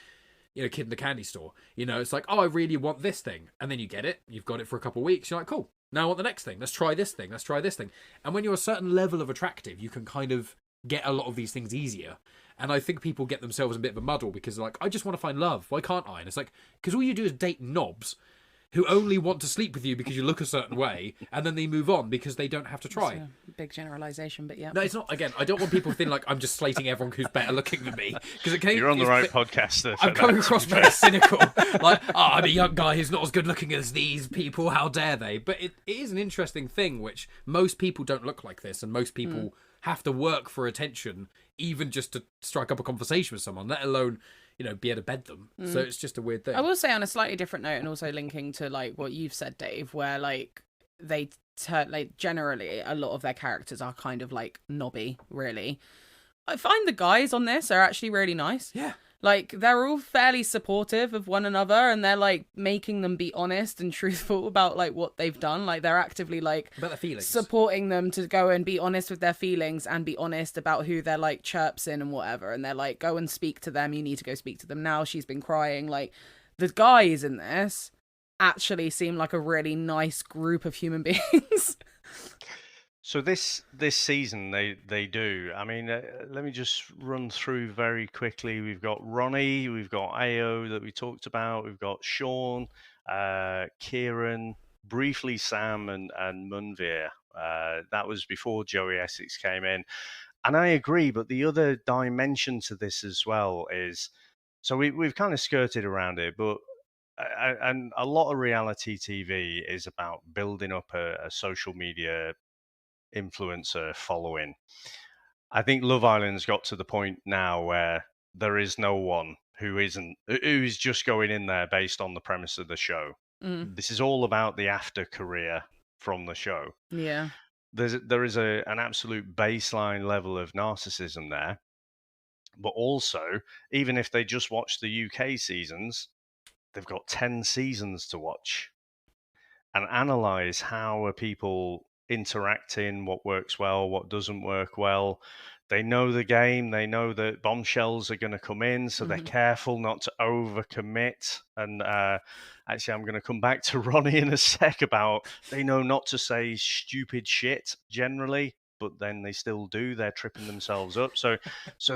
kid in the candy store. It's like, oh, I really want this thing. And then you get it. You've got it for a couple of weeks. You're like, cool. Now I want the next thing. Let's try this thing. Let's try this thing. And when you're a certain level of attractive, you can kind of get a lot of these things easier. And I think people get themselves in a bit of a muddle because they're like, I just want to find love. Why can't I? And it's like, because all you do is date knobs who only want to sleep with you because you look a certain way, and then they move on because they don't have to try. It's a big generalization, but yeah. No, it's not. Again, I don't want people to think like I'm just slating everyone who's better looking than me. You're on the right podcast. I'm coming across very cynical. Like, I'm a young guy who's not as good looking as these people. How dare they? But it is an interesting thing, which most people don't look like this, and most people have to work for attention, even just to strike up a conversation with someone, let alone be able to bed them. So it's just a weird thing. I will say, on a slightly different note, and also linking to like what you've said, Dave, where like they generally a lot of their characters are kind of like knobby, really. I find the guys on this are actually really nice. Yeah. Like, they're all fairly supportive of one another, and they're, like, making them be honest and truthful about, like, what they've done. Like, they're actively, like, about their feelings, supporting them to go and be honest with their feelings and be honest about who they're, like, chirps in and whatever. And they're like, go and speak to them. You need to go speak to them now. She's been crying. Like, the guys in this actually seem like a really nice group of human beings. So this season they do. I mean, let me just run through very quickly. We've got Ronnie, we've got Ao that we talked about, we've got Sean, Kieran, briefly Sam and Munveer. That was before Joey Essex came in, and I agree. But the other dimension to this as well is, so we've kind of skirted around it, but. And a lot of reality TV is about building up a social media influencer following. I think Love Island's got to the point now where there is no one who's just going in there based on the premise of the show. This is all about the after career from the show. Yeah. There is an absolute baseline level of narcissism there, but also even if they just watch the UK seasons, they've got 10 seasons to watch and analyze how are people interacting, what works well, what doesn't work well. They know the game. They know that bombshells are going to come in, so they're careful not to overcommit. And actually, I'm going to come back to Ronnie in a sec about they know not to say stupid shit generally, but then they still do. They're tripping themselves up. So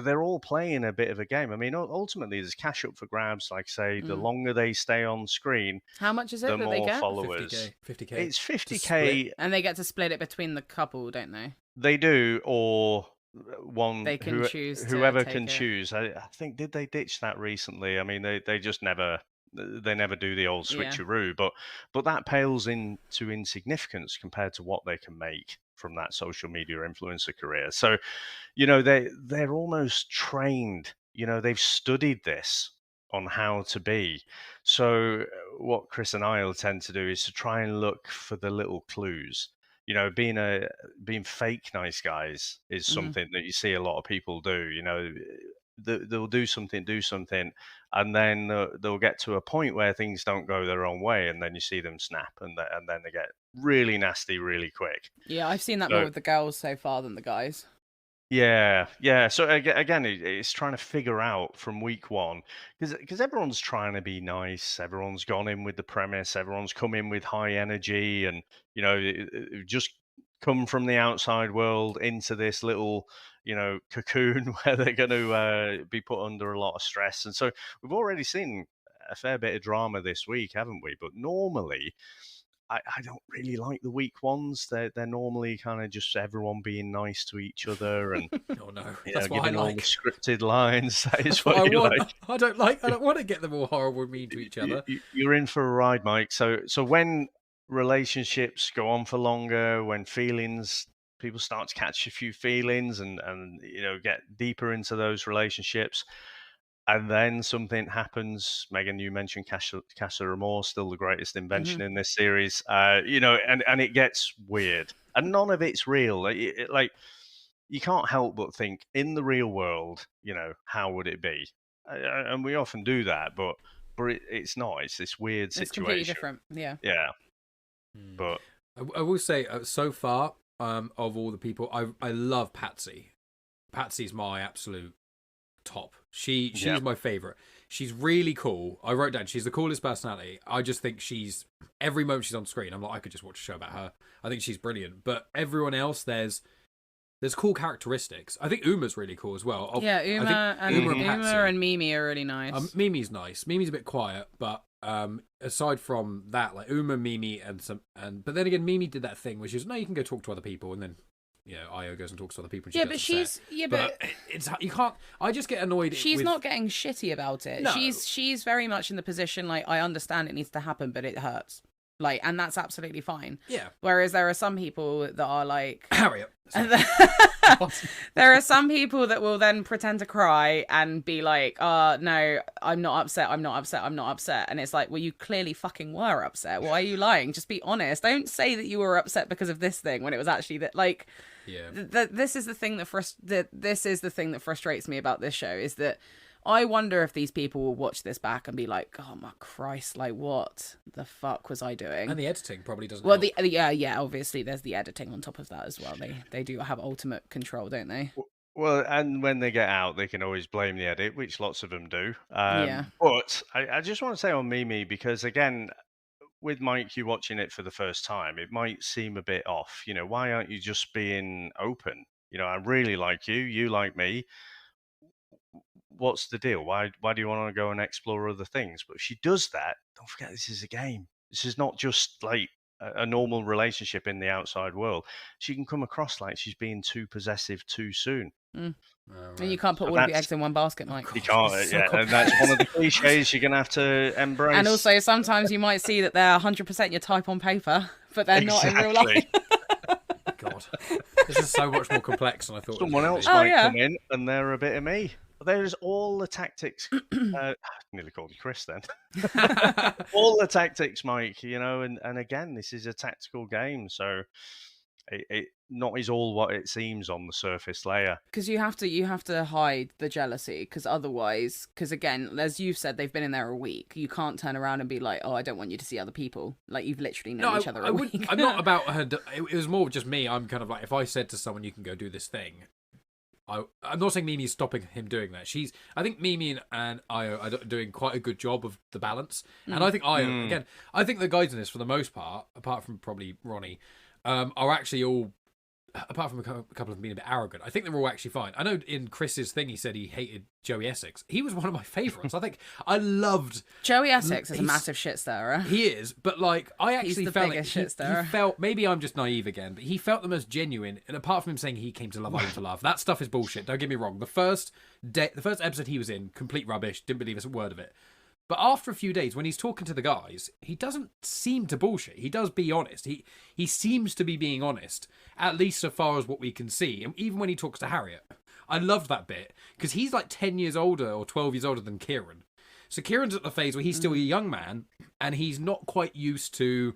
they're all playing a bit of a game. I mean, ultimately, there's cash up for grabs. Like say, the longer they stay on screen, how much is it the that they more get? followers. 50k. It's 50k, and they get to split it between the couple, don't they? They do, or one they can choose. Whoever can choose. I think did they ditch that recently? I mean, they just never. They never do the old switcheroo, but that pales into insignificance compared to what they can make from that social media influencer career. So, they're almost trained. They've studied this on how to be. So what Chris and I will tend to do is to try and look for the little clues. Being fake nice guys is something that you see a lot of people do. They'll do something, and then they'll get to a point where things don't go their own way, and then you see them snap, and then they get really nasty really quick. Yeah, I've seen that more with the girls so far than the guys. Yeah. So again, it's trying to figure out from week one, because everyone's trying to be nice. Everyone's gone in with the premise. Everyone's come in with high energy, and just come from the outside world into this little cocoon where they're going to be put under a lot of stress. And so we've already seen a fair bit of drama this week, haven't we? But normally, I don't really like the weak ones. They're normally kind of just everyone being nice to each other and oh no, that's what I giving all like. the scripted lines. That is what you want. like. I don't want to get them all horrible and mean to each other. You're in for a ride, Mike. So when relationships go on for longer, when people start to catch a few feelings and get deeper into those relationships, and then something happens. Megan, you mentioned Casa Amor, still the greatest invention in this series. And it gets weird, and none of it's real. Like you can't help but think, in the real world, how would it be? And we often do that, but it's not. It's this weird situation. It's completely different. Yeah. Yeah. But I will say, so far, of all the people, I love Patsy. Patsy's my absolute top. She's my favorite. She's really cool. I wrote down she's the coolest personality. I just think every moment she's on screen, I'm like, I could just watch a show about her. I think she's brilliant. But everyone else, there's cool characteristics. I think Uma's really cool as well. Yeah, Uma and Mimi are really nice. Mimi's nice. Mimi's a bit quiet, but aside from that, like Uma, Mimi, but then again, Mimi did that thing where she was, no, you can go talk to other people, and then Io goes and talks to other people. And but it's you can't. I just get annoyed. She's not getting shitty about it. No. She's very much in the position like, I understand it needs to happen, but it hurts. Like, and that's absolutely fine. Yeah. Whereas there are some people that are like, hurry up. There are some people that will then pretend to cry and be like, no, I'm not upset. And it's like, well, you clearly fucking were upset. Why are you lying? Just be honest. Don't say that you were upset because of this thing when it was actually that, like, this is the thing that frustrates me about this show, is that I wonder if these people will watch this back and be like, oh my Christ, like, what the fuck was I doing? And the editing probably doesn't help. Yeah, obviously there's the editing on top of that as well. They do have ultimate control, don't they? Well, and when they get out, they can always blame the edit, which lots of them do. Yeah. But I just want to say on Mimi, because again, with Mike, you watching it for the first time, it might seem a bit off. Why aren't you just being open? I really like you. You like me. What's the deal? Why do you want to go and explore other things? But if she does that, don't forget this is a game. This is not just like a normal relationship in the outside world. She can come across like she's being too possessive too soon. Mm. Oh, right. And you can't put So all of your that's- eggs in one basket, Mike. You can't, it's so yeah, and that's one of the cliches you're gonna have to embrace. And also, sometimes you might see that they're 100% your type on paper, but they're not in real life. Exactly. God, this is so much more complex than I thought. Someone it else was might yeah. come in and they're a bit of me. There's all the tactics. I nearly called you Chris then. All the tactics, Mike. And again, this is a tactical game, so it not is all what it seems on the surface layer. Because you have to hide the jealousy, because otherwise, because again, as you've said, they've been in there a week. You can't turn around and be like, "Oh, I don't want you to see other people." Like, you've literally known each other a week. I'm not about her. It was more just me. I'm kind of like, if I said to someone, "You can go do this thing," I'm not saying Mimi's stopping him doing that. I think Mimi and Io are doing quite a good job of the balance. And I think Io, again, I think the guys in this, for the most part, apart from probably Ronnie, are actually all, apart from a couple of them being a bit arrogant, I think they're all actually fine. I know in Chris's thing he said he hated Joey Essex. He was one of my favourites. I think I loved... Joey Essex is a massive shit stirrer. He is, but like, I actually the felt biggest like shit stirrer. he felt, maybe I'm just naive again, but he felt the most genuine. And apart from him saying he came to Love Island for love, that stuff is bullshit. Don't get me wrong. The first episode he was in, complete rubbish. Didn't believe a word of it. But after a few days, when he's talking to the guys, he doesn't seem to bullshit. He does be honest. He seems to be being honest, at least so far as what we can see. And even when he talks to Harriet, I loved that bit because he's like 10 years older or 12 years older than Kieran. So Kieran's at the phase where he's still a young man and he's not quite used to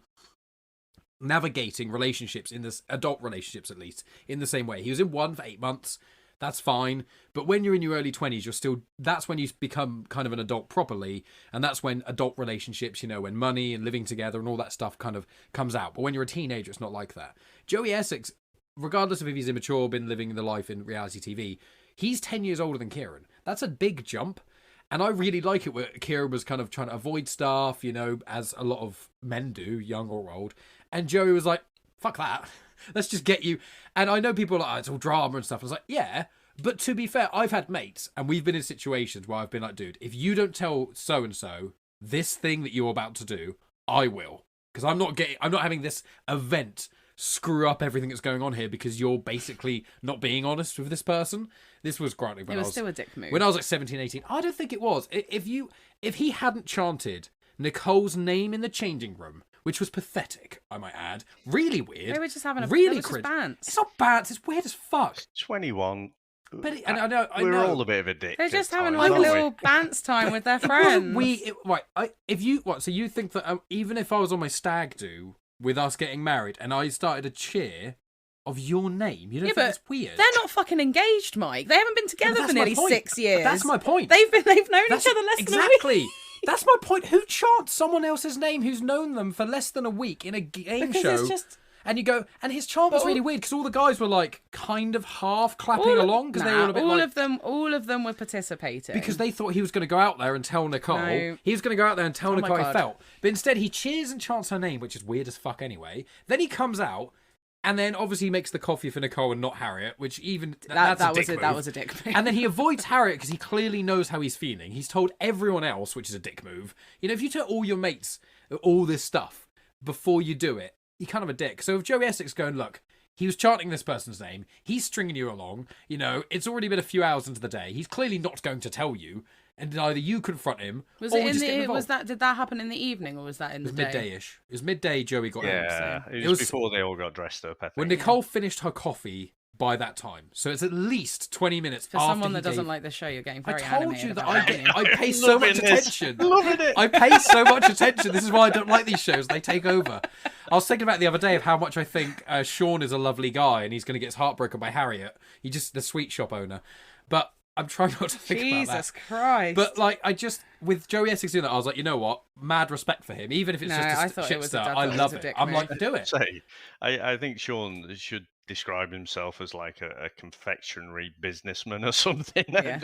navigating relationships, in this adult relationships at least, in the same way. He was in one for 8 months. That's fine. But when you're in your early 20s, that's when you become kind of an adult properly. And that's when adult relationships, when money and living together and all that stuff kind of comes out. But when you're a teenager, it's not like that. Joey Essex, regardless of if he's immature, been living the life in reality TV, he's 10 years older than Kieran. That's a big jump. And I really like it where Kieran was kind of trying to avoid stuff, as a lot of men do, young or old. And Joey was like, fuck that. Let's just get you. And I know people are like, oh, it's all drama and stuff. I was like, yeah. But to be fair, I've had mates and we've been in situations where I've been like, dude, if you don't tell so-and-so this thing that you're about to do, I will. Because I'm not having this event screw up everything that's going on here because you're basically not being honest with this person. This was granted when It was still a dick move. When I was like 17, 18. I don't think it was. If he hadn't chanted Nicole's name in the changing room, which was pathetic, I might add. Really weird. They were just having really cringe. Bants. It's not bants. It's weird as fuck. 21. But and I know we're all a bit of a dick. They're just at having times, like a aren't we? little bants time with their It wasn't friends. So you think that even if I was on my stag do with us getting married and I started a cheer of your name, you don't think but that's weird? they're not fucking engaged, Mike. They haven't been together that's for my nearly point. 6 years. That's my point. They've known That's each other less than a exactly. week. That's my point. Who chants someone else's name who's known them for less than a week in a game Because show? it's just... And you go, and his chant was But really weird because all the guys were like kind of half clapping along because they were all a bit all of them were participating because they thought he was going to go out there and tell Nicole. No. He was going to go out there and tell my Nicole how he God. felt. But instead, he cheers and chants her name, which is weird as fuck anyway. Then he comes out. And then obviously he makes the coffee for Nicole and not Harriet, which even that's a dick move. That was a dick move. And then he avoids Harriet because he clearly knows how he's feeling. He's told everyone else, which is a dick move. If you tell all your mates all this stuff before you do it, you're kind of a dick. So if Joey Essex going, look, he was chanting this person's name, he's stringing you along, it's already been a few hours into the day, he's clearly not going to tell you, and either you confront him Was or it we in just get the? involved. Was that? Did that happen in the evening or was that in It was the day? midday-ish. It was midday. Joey got home. Yeah, So it was before they all got dressed up, I think. When Nicole finished her coffee by that time, so it's at least 20 minutes For after someone he that doesn't gave... like the show, you're getting I very told animated you that about it. I pay so much Loving this. attention. Loving it. I pay so much attention. This is why I don't like these shows. They take over. I was thinking about it the other day of how much I think Sean is a lovely guy and he's going to get his heart broken by Harriet. The sweet shop owner. But I'm trying not to think about that. Jesus Christ! But with Joey Essex doing that, I was like, you know what? Mad respect for him. Even if it's No, just I a thought shit it was a star, dick- I it was love a it. dick I'm move. like, do it. Say, I think Sean should describe himself as like a confectionery businessman or something. Yeah.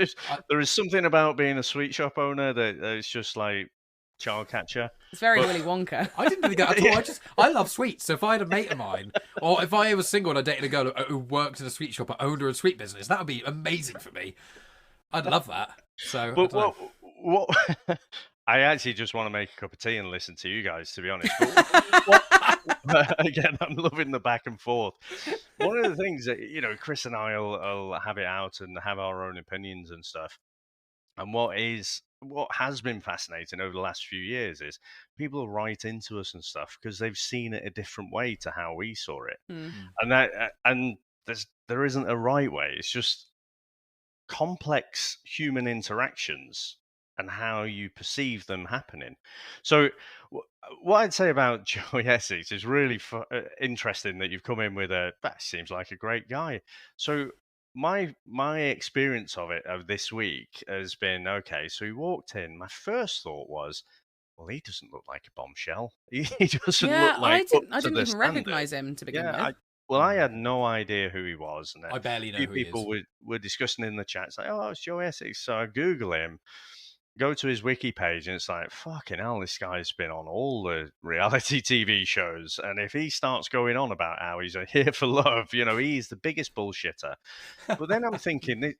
There is something about being a sweet shop owner that it's just like child catcher. It's very But- Willy Wonka. I didn't think that at all. I love sweets. So if I had a mate of mine, or if I was single and I dated a girl who worked in a sweet shop, or owned her own sweet business, that would be amazing for me. I'd love that. So, But I don't know. what I actually just want to make a cup of tea and listen to you guys, to be honest. But again, I'm loving the back and forth. One of the things that, Chris and I will have it out and have our own opinions and stuff. And what has been fascinating over the last few years is people write into us and stuff because they've seen it a different way to how we saw it. And there isn't a right way. It's just complex human interactions and how you perceive them happening. So what I'd say about Joey Essex is really interesting that you've come in with that seems like a great guy. So my experience of this week has been, okay, so he walked in. My first thought was, well, he doesn't look like a bombshell. He doesn't look like I didn't even recognize him to begin with. I had no idea who he was. And I barely know few who he people is. were discussing in the chat, it's like, oh, it's Joe Essex. So I Google him, go to his wiki page, and it's like, fucking hell, this guy's been on all the reality TV shows. And if he starts going on about how he's here for love, he's the biggest bullshitter. But then I'm thinking,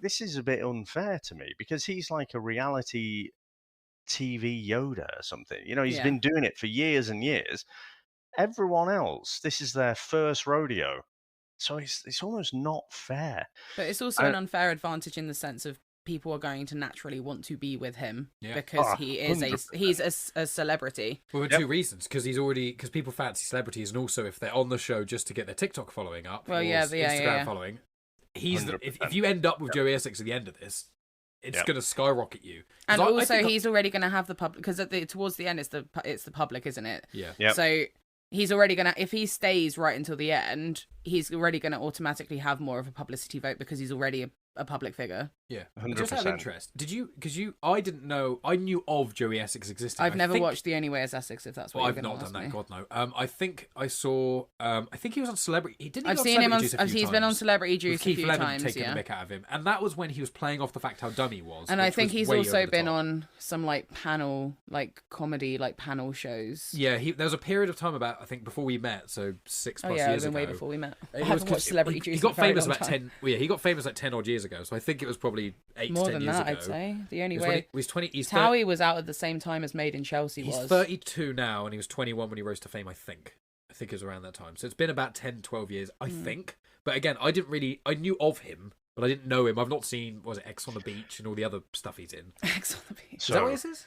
this is a bit unfair to me because he's like a reality TV Yoda or something. He's been doing it for years and years. Everyone else, this is their first rodeo. So it's almost not fair. But it's also an unfair advantage in the sense of people are going to naturally want to be with him because he's a celebrity. Well, for two reasons. Because people fancy celebrities, and also if they're on the show just to get their TikTok following up, or Instagram following. If you end up with Joey Essex at the end of this, it's going to skyrocket you. And also, he's already going to have the public because towards the end, it's the public, isn't it? Yeah. Yep. So he's already going to, if he stays right until the end, he's already going to automatically have more of a publicity vote because he's already a public figure. Yeah. 100%. Just out of interest, I didn't know, I knew of Joey Essex existing. I've never watched The Only Way is Essex, if that's what you're going to ask me. I've not done that, God no. I think I saw, I think he was on Celebrity, I've seen him on, he's been on Celebrity Juice a few Keith Lemon times, taking the mick out of him, and that was when he was playing off the fact how dumb he was. And I think he's also been on some panel, comedy, panel shows. Yeah, there was a period of time about, I think, before we met, so 6+ years ago. Way before we met. It I haven't watched Celebrity Juice. He got famous about 10. Well, yeah, he got famous 10 odd years ago. So I think it was probably 8 to 10 years ago. More than that, I'd say. The Only Way. He's 20. Towie was out at the same time as Made in Chelsea. He's 32 now, and he was 21 when he rose to fame. I think it was around that time. So it's been about 10, 12 years, I think. But again, I knew of him, but I didn't know him. I've not seen, X on the Beach and all the other stuff he's in. X on the Beach. Is that what this is?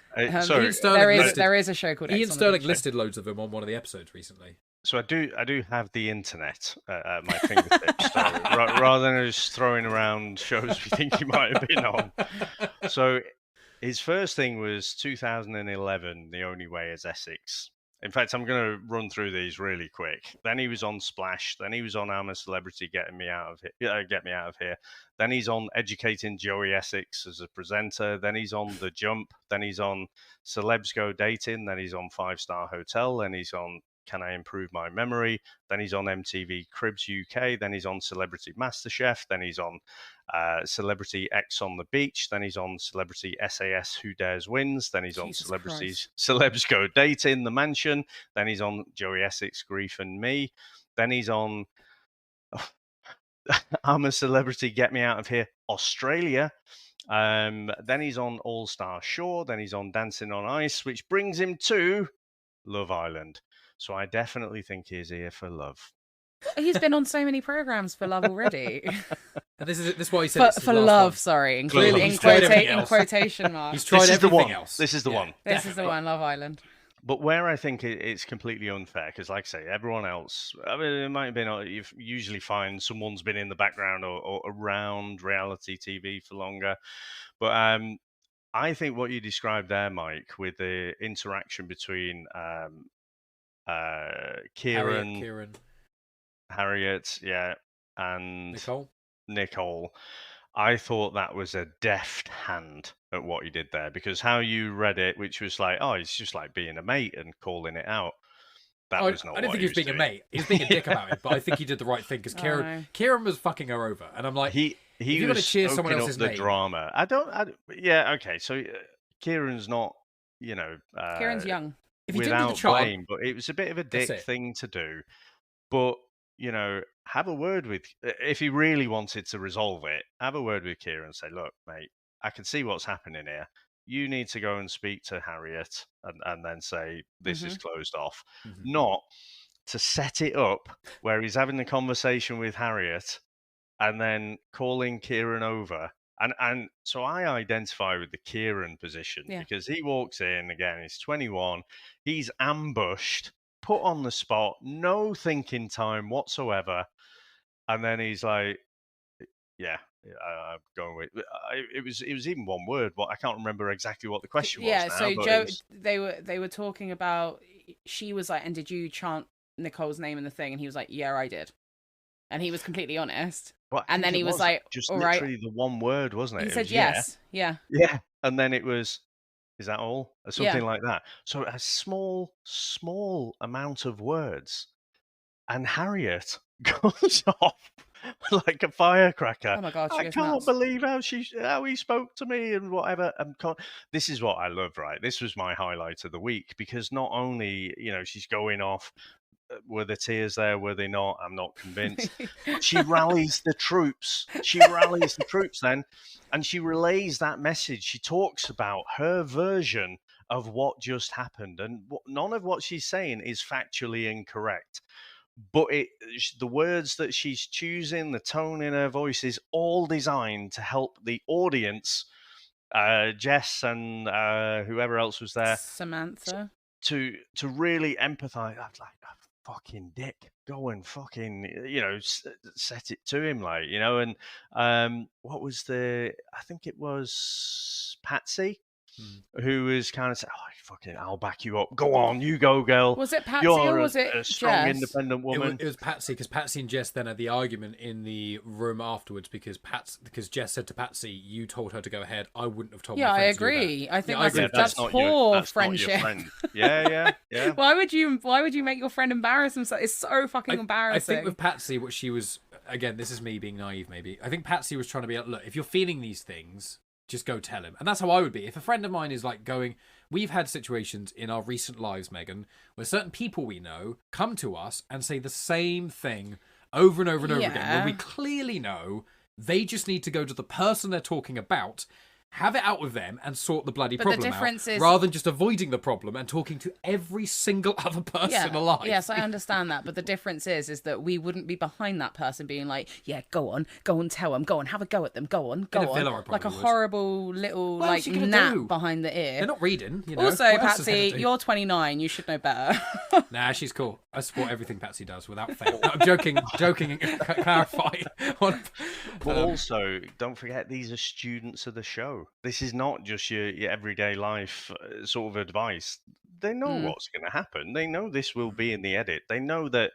There is a show called Ian X on the Sterling Beach. listed loads of them on one of the episodes recently. So I do have the internet at my fingertips. So rather than just throwing around shows we think he might have been on. So his first thing was 2011, The Only Way is Essex. In fact, I'm going to run through these really quick. Then he was on Splash. Then he was on I'm a Celebrity, Get Me Out of Here. Then he's on Educating Joey Essex as a presenter. Then he's on The Jump. Then he's on Celebs Go Dating. Then he's on 5-Star Hotel. Then he's on Can I Improve My Memory? Then he's on MTV Cribs UK. Then he's on Celebrity MasterChef. Then he's on Celebrity X on the Beach. Then he's on Celebrity SAS Who Dares Wins. Then he's on Celebs Go Dating, The Mansion. Then he's on Joey Essex, Grief and Me. Then he's on I'm a Celebrity, Get Me Out of Here, Australia. Then he's on All Star Shore. Then he's on Dancing on Ice, which brings him to Love Island. So I definitely think he's here for love. He's been on so many programs for love already. And this is why he said for love. Sorry, in quotation marks. He's tried everything else. This is the one. This is the one. Love Island. But where I think it's completely unfair, because like I say, everyone else, I mean, it might have been, you usually find someone's been in the background or around reality TV for longer. But I think what you described there, Mike, with the interaction between Kieran, Harriet, and Nicole, I thought that was a deft hand at what he did there, because how you read it, which was like, oh, he's just like being a mate and calling it out. That was not. I don't think he was being a mate. He was being a dick about it, but I think he did the right thing because Kieran was fucking her over, and I'm like, he was cheer someone else's the mate. drama. Yeah, okay. So Kieran's not Kieran's young. If you didn't do the without chart, blame, but it was a bit of a That's dick it. thing to do. But, have a word with, if he really wanted to resolve it, have a word with Kieran and say, look, mate, I can see what's happening here. You need to go and speak to Harriet and then say, this is closed off. Not to set it up where he's having the conversation with Harriet and then calling Kieran over. And so I identify with the Kieran position because he walks in, again, he's 21, he's ambushed, put on the spot, no thinking time whatsoever. And then he's like, I'm going with it. Was even one word, but I can't remember exactly what the question was. Yeah, now, so but Joe, they were talking about. She was like, "And did you chant Nicole's name in the thing?" And he was like, "Yeah, I did." And he was completely honest. But And then he was like, just all right. literally the one word, wasn't it? He It said was, yes. Yeah. Yeah. And then it was, is that all? Or something Yeah. like that. So a small amount of words. And Harriet goes off like a firecracker. Oh my God, she I goes can't nuts. believe how he spoke to me and whatever. And this is what I love, right? This was my highlight of the week because not only, she's going off. Were the tears there? Were they not? I'm not convinced. But she rallies the troops. She rallies the troops then, and she relays that message. She talks about her version of what just happened, and none of what she's saying is factually incorrect. But the words that she's choosing, the tone in her voice is all designed to help the audience, Jess and whoever else was there, Samantha, to really empathize. I was like, fucking dick, go and fucking set it to him, like, and what was I think it was Patsy who was kind of saying, I'll back you up, go on, you go, girl. was it Patsy You're or was it a strong Jess? independent woman. It was Patsy, because Patsy and Jess then had the argument in the room afterwards because Jess said to Patsy, you told her to go ahead, I wouldn't have told my I friends to do agree. that. I think that's that's not poor that's friendship. Not your friend. Yeah. Why would you make your friend embarrass himself? It's so fucking embarrassing. I think with Patsy, what she was, again, this is me being naive maybe, I think Patsy was trying to be like, look, if you're feeling these things, just go tell him. And that's how I would be. If a friend of mine is like going, we've had situations in our recent lives, Megan, where certain people we know come to us and say the same thing over and over and over again, when we clearly know they just need to go to the person they're talking about, have it out with them and sort the bloody problem out, rather than just avoiding the problem and talking to every single other person alive. Yes, I understand that, but the difference is that we wouldn't be behind that person being like, yeah, go on tell them, go on, have a go at them, go on, like a horrible little gnat behind the ear. They're not reading, Also, Patsy, you're 29, you should know better. Nah, she's cool. I support everything Patsy does without fail. No, I'm joking, clarify. But also, don't forget, these are students of the show. This is not just your everyday life sort of advice. They know what's going to happen. They know this will be in the edit. They know that,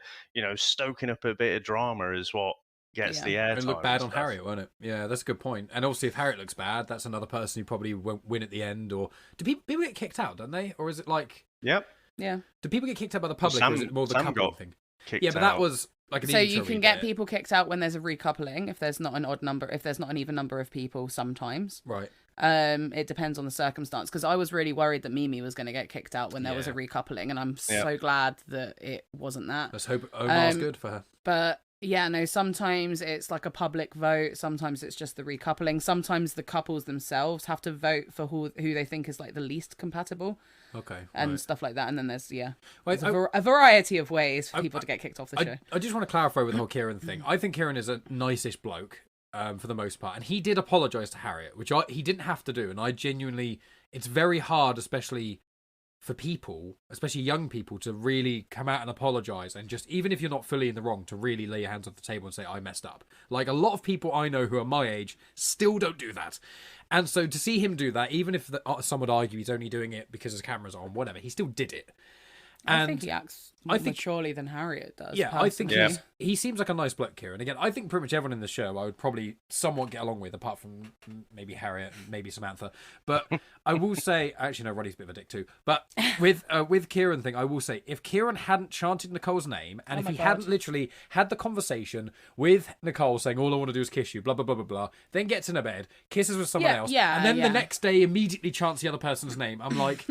stoking up a bit of drama is what gets the airtime. It looked bad on Harriet, won't it? Yeah, that's a good point. And also, if Harriet looks bad, that's another person who probably won't win at the end. Or do people get kicked out, don't they? Or is it like... Yep. Yeah. Do people get kicked out by the public, or is it more the couple thing? Yeah, but that was... Like so you can get people kicked out when there's a recoupling, if there's not an odd number, if there's not an even number of people sometimes. Right. It depends on the circumstance, because I was really worried that Mimi was going to get kicked out when there was a recoupling, and I'm so glad that it wasn't that. Let's hope Omar's good for her. But yeah, no, sometimes it's like a public vote, sometimes it's just the recoupling, sometimes the couples themselves have to vote for who they think is like the least compatible. Okay. And stuff like that. And then there's, a variety of ways for people to get kicked off the show. I just want to clarify with the whole Kieran thing. I think Kieran is a nice-ish bloke for the most part. And he did apologise to Harriet, which he didn't have to do. And I genuinely... It's very hard, especially for people, especially young people, to really come out and apologise. And just, even if you're not fully in the wrong, to really lay your hands on the table and say, I messed up. Like, a lot of people I know who are my age still don't do that. And so to see him do that, even if some would argue he's only doing it because his camera's on, whatever, he still did it. I think he acts more I think- maturely than Harriet does. Yeah, I think personally. he seems like a nice bloke, Kieran. Again, I think pretty much everyone in the show I would probably somewhat get along with, apart from maybe Harriet and maybe Samantha. But I will say, actually, no, Roddy's a bit of a dick too. But with Kieran thing, I will say, if Kieran hadn't chanted Nicole's name, and Oh if my he God. hadn't literally had the conversation with Nicole saying, all I want to do is kiss you, blah, blah, blah, blah, blah, then gets in a bed, kisses with someone else, and then the next day immediately chants the other person's name, I'm like,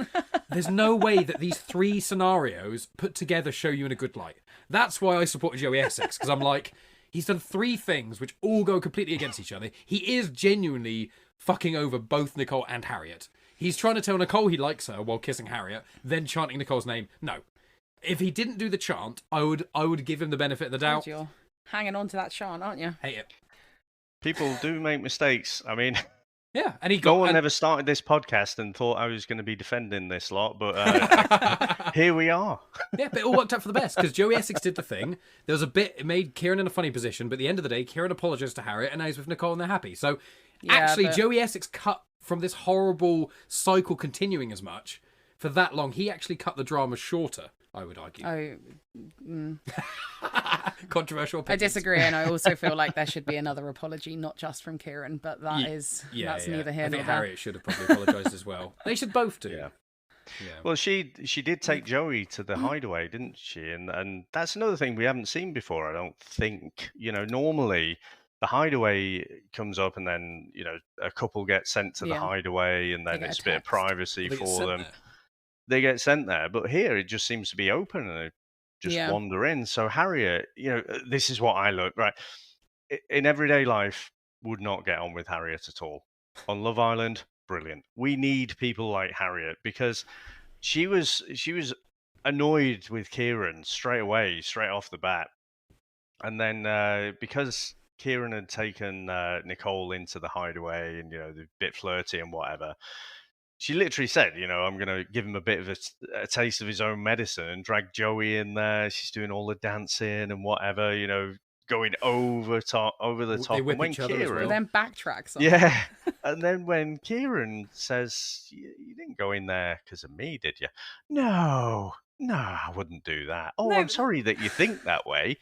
there's no way that these three scenarios put together show you in a good light. That's why I supported Joey Essex, because I'm like, he's done three things which all go completely against each other. He is genuinely fucking over both Nicole and Harriet. He's trying to tell Nicole he likes her while kissing Harriet, then chanting Nicole's name. No. If he didn't do the chant, I would give him the benefit of the doubt. You're hanging on to that chant, aren't you? Hate it. People do make mistakes. I mean, Yeah, and he no got one ever started this podcast and thought I was going to be defending this lot, but here we are. Yeah, but it all worked out for the best because Joey Essex did the thing. There was a bit, it made Kieran in a funny position, but at the end of the day, Kieran apologised to Harriet and now he's with Nicole and they're happy. So actually, Joey Essex cut from this horrible cycle continuing as much for that long. He actually cut the drama shorter, I would argue. Controversial I opinions. disagree, and I also feel like there should be another apology, not just from Kieran, but that's neither here I nor think there. Harriet should have probably apologised as well. They should both do. Yeah. Yeah. Well, she did take Joey to the hideaway, didn't she? And that's another thing we haven't seen before, I don't think. You know, normally the hideaway comes up and then, you know, a couple get sent to the hideaway and then get it's a a bit of text. privacy They get for sent them. there. They get sent there. But here it just seems to be open and they just wander in. So Harriet, you know, this is what I look, right? In everyday life, would not get on with Harriet at all. On Love Island, brilliant. We need people like Harriet because she was annoyed with Kieran straight away, straight off the bat. And then because Kieran had taken Nicole into the hideaway and, you know, the bit flirty and whatever, she literally said, you know, I'm going to give him a bit of a taste of his own medicine and drag Joey in there. She's doing all the dancing and whatever, you know, going over the top. They whip And when each other as Kieran, well. But then backtracks on yeah. And then when Kieran says, you didn't go in there because of me, did you? No, I wouldn't do that. Oh, No, I'm but- sorry that you think that way.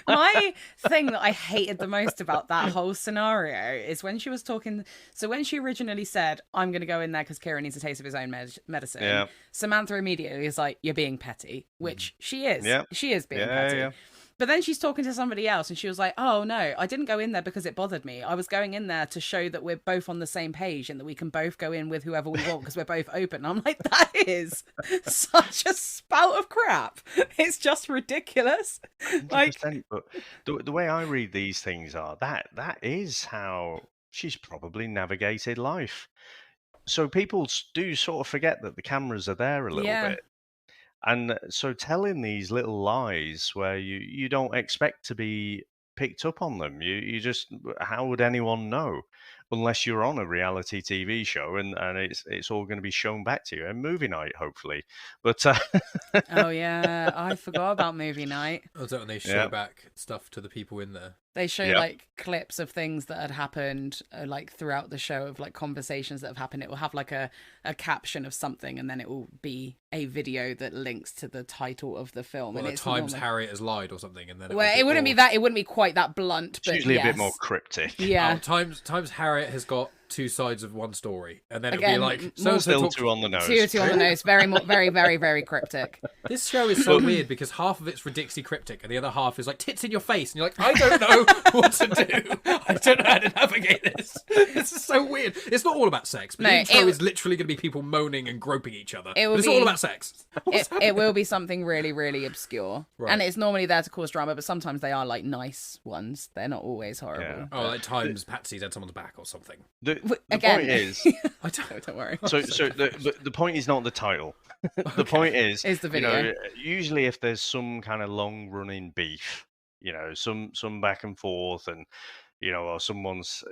My thing that I hated the most about that whole scenario is when she was talking. So when she originally said, "I'm going to go in there because Kieran needs a taste of his own medicine," Yeah. Samantha immediately is like, "You're being petty," which she is. Yeah. She is being Yeah, petty. yeah. But then she's talking to somebody else and she was like, "Oh no, I didn't go in there because it bothered me. I was going in there to show that we're both on the same page and that we can both go in with whoever we want because we're both open." I'm like, that is such a spout of crap. It's just ridiculous. Like, 100%. But the way I read these things are that is how she's probably navigated life. So people do sort of forget that the cameras are there a little bit. And so telling these little lies where you don't expect to be picked up on them, you just, how would anyone know unless you're on a reality TV show and it's all going to be shown back to you and movie night, hopefully. But oh yeah, I forgot about movie night. Oh, don't they show Yeah. back stuff to the people in there? They show Yep. like clips of things that had happened, like throughout the show of like conversations that have happened. It will have like a caption of something, and then it will be a video that links to the title of the film. Well, and at it's times normally- Harriet has lied or something, and then Well, it wouldn't be that. It wouldn't be quite that blunt, it's but usually a bit more yes. cryptic. Yeah. Times Harriet has got two sides of one story, and then it'll Again, be like More so still two on the nose. Two on the nose. Very cryptic. This show is so weird because half of it's ridiculously cryptic, and the other half is like tits in your face, and you're like, I don't know what to do. I don't know how to navigate this. This is so weird. It's not all about sex, but No, the intro it- is literally going to be people moaning and groping each other. It will But it's be- all about sex. It will be something really obscure, Right. and it's normally there to cause drama. But sometimes they are like nice ones. They're not always horrible. Yeah. Oh, like times Patsy's had someone's back or something. The Again. point is, I don't. Don't worry. so the point is not the title. The point is the you know, video. usually if there's some kind of long running beef, you know, some back and forth, and you know, or someone's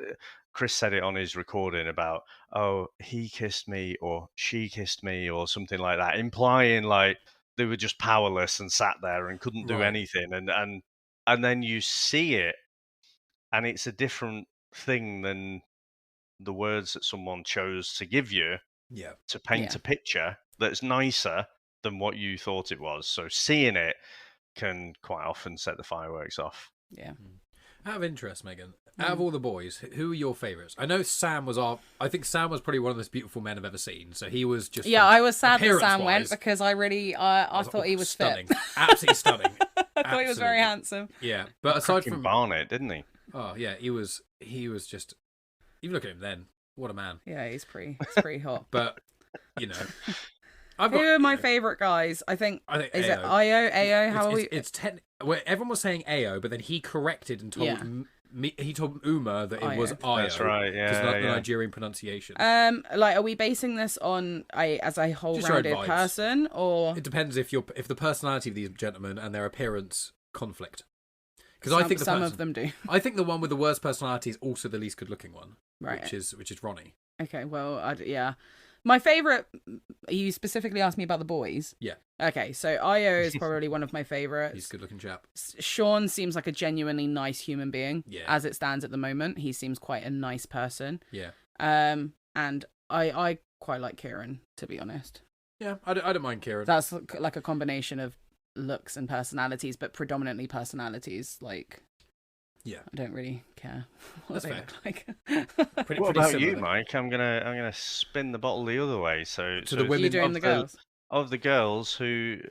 Chris said it on his recording about, oh, he kissed me or she kissed me or something like that, implying like they were just powerless and sat there and couldn't do Right. anything, and then you see it and it's a different thing than the words that someone chose to give you Yeah. to paint Yeah. a picture that's nicer than what you thought it was. So seeing it can quite often set the fireworks off. Yeah. Out of interest, Megan, out of all the boys, who are your favourites? I know Sam was I think Sam was probably one of the most beautiful men I've ever seen. So he was just Yeah, I was sad that Sam appearance-wise, went because I really I thought he was stunning, fit. absolutely stunning. I thought he was very handsome. Yeah, but aside Cracking from Barnet, didn't he? oh yeah, he was just. You look at him then, what a man. Yeah, he's pretty hot. But you know, Who are my favourite guys? I think is it Io? Ao? How are we? Well, everyone was saying Ao, but then he corrected and told me. He told Uma that it was Io. That's right. Yeah, because the yeah. Nigerian pronunciation. Like, are we basing this on as a whole-rounded person, or It depends if the personality of these gentlemen and their appearance conflict. Because I think some of them do. I think the one with the worst personality is also the least good-looking one, Right. Which is Ronnie. Okay, well, yeah. My favourite, you specifically asked me about the boys. Yeah. Okay, so Io is probably one of my favourites. He's a good-looking chap. Sean seems like a genuinely nice human being. Yeah. As it stands at the moment, he seems quite a nice person. Yeah. And I quite like Kieran, to be honest. Yeah, I don't mind Kieran. That's like a combination of looks and personalities, but predominantly personalities. Like, yeah, I don't really care what That's they fair. look like. What pretty about similar. you, Mike? I'm gonna spin the bottle the other way. So To the women You doing of the girls? Of the girls, who's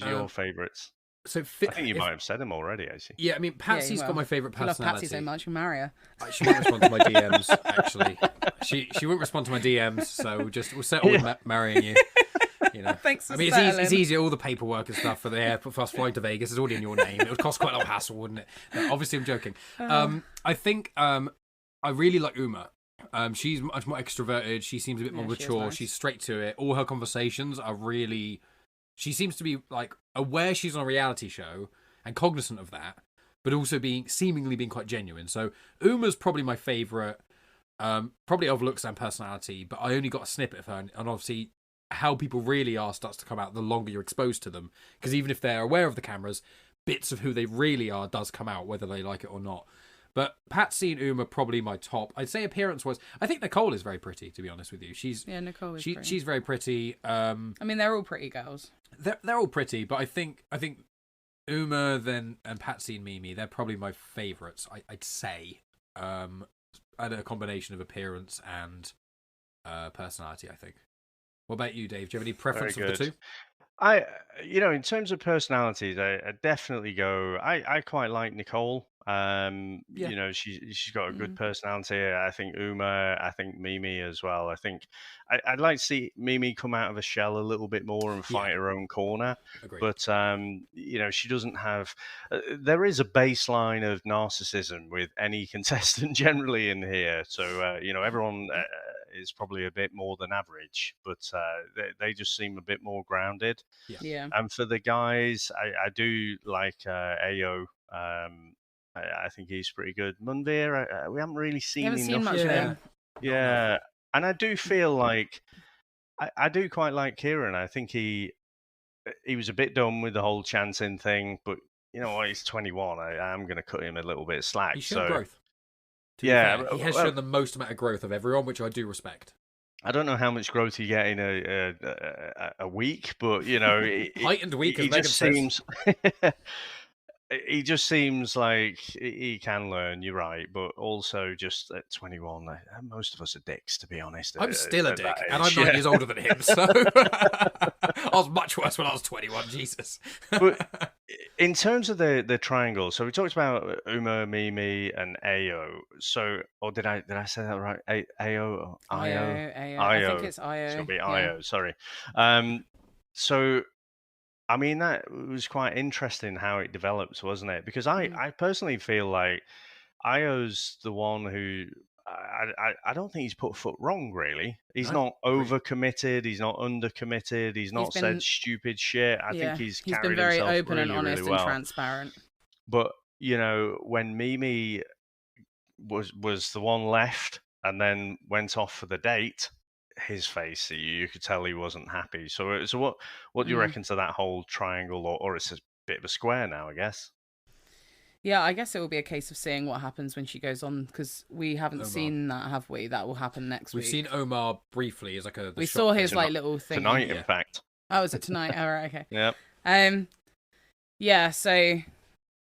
your favourites? So I think you might have said them already, actually. Yeah, I mean, Patsy's will. got my favourite If you love personality. Patsy so much, you marry her. She won't respond to my DMs. Actually, she won't respond to my DMs. So we'll settle with marrying you. You know, Thanks for I mean, it's easy. All the paperwork and stuff for the airport for us flying to Vegas is already in your name. It would cost quite a lot of hassle, wouldn't it? No, obviously, I'm joking. I think I really like Uma. She's much more extroverted. She seems a bit more Yeah, she is mature. nice. She's straight to it. All her conversations are really. She seems to be like aware she's on a reality show and cognizant of that, but also seemingly being quite genuine. So Uma's probably my favourite. Probably of looks and personality, but I only got a snippet of her, and obviously how people really are starts to come out the longer you're exposed to them. Because even if they're aware of the cameras, bits of who they really are does come out, whether they like it or not. But Patsy and Uma probably my top. I'd say appearance-wise, I think Nicole is very pretty. To be honest with you, Nicole is pretty. she's very pretty. I mean, they're all pretty girls. They're all pretty, but I think Uma and Patsy and Mimi, they're probably my favourites. I'd say at a combination of appearance and personality. I think. What about you, Dave? Do you have any preference of the two? In terms of personalities, I definitely go. I quite like Nicole. She's got a good personality. I think Uma. I think Mimi as well. I think I'd like to see Mimi come out of a shell a little bit more and fight her own corner. Agreed. But she doesn't have. There is a baseline of narcissism with any contestant generally in here. So everyone is probably a bit more than average, but they just seem a bit more grounded. Yeah. And for the guys, I do like Ao. I think he's pretty good. Munveer, we haven't really seen much of him. Yeah, and I do feel like I do quite like Kieran. I think he was a bit dumb with the whole chanting thing, but you know what? He's 21. I am going to cut him a little bit of slack. He showed growth. He has shown the most amount of growth of everyone, which I do respect. I don't know how much growth you get in a week, but heightened week. He just seems. He just seems like he can learn. You're right, but also just at 21, most of us are dicks, to be honest. I'm still a dick, and I'm 9 years older than him. So I was much worse when I was 21. Jesus. But in terms of the triangle, so we talked about Uma, Mimi, and Ao. So, or did I say that right? Ao, Io. I think it's Io. It's gonna be Io. Sorry. So. I mean, that was quite interesting how it developed, wasn't it? Because I personally feel like Io's the one who I don't think he's put foot wrong, really. He's not overcommitted. He's not undercommitted. He's not said stupid shit. I think he's been very open really, and honest really well. and transparent. But, when Mimi was the one left and then went off for the date, his face, you could tell he wasn't happy. So what do you reckon to that whole triangle, or it's a bit of a square now, I guess? Yeah, I guess it will be a case of seeing what happens when she goes on, because we haven't seen that, have we? That will happen next week. We've seen Omar briefly as like we saw his little thing tonight, in fact. Oh, is it tonight? All right, okay. Yeah. Yeah. So,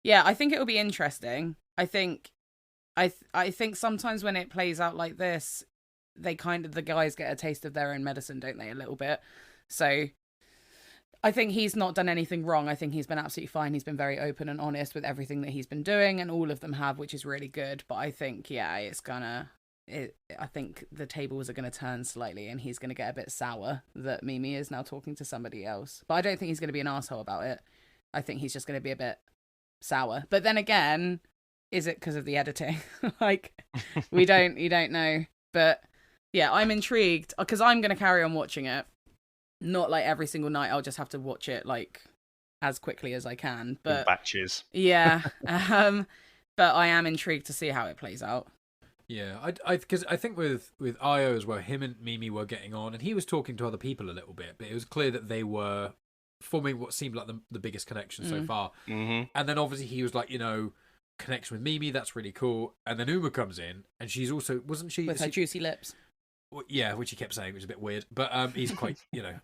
yeah, I think it'll be interesting. I think sometimes when it plays out like this, the guys get a taste of their own medicine, don't they? A little bit. So I think he's not done anything wrong. I think he's been absolutely fine. He's been very open and honest with everything that he's been doing, and all of them have, which is really good. But I think, yeah, I think the tables are gonna turn slightly, and he's gonna get a bit sour that Mimi is now talking to somebody else. But I don't think he's gonna be an asshole about it. I think he's just gonna be a bit sour. But then again, is it because of the editing? Like, you don't know. But yeah, I'm intrigued because I'm gonna carry on watching it. Not like every single night. I'll just have to watch it like as quickly as I can. But In batches. yeah, but I am intrigued to see how it plays out. Yeah, because I think with Io as well, him and Mimi were getting on, and he was talking to other people a little bit, but it was clear that they were forming what seemed like the biggest connection so far. Mm-hmm. And then obviously he was like, connection with Mimi, that's really cool. And then Uma comes in, and she's also, wasn't she? With her juicy lips. Yeah, which he kept saying, which is a bit weird. But he's quite,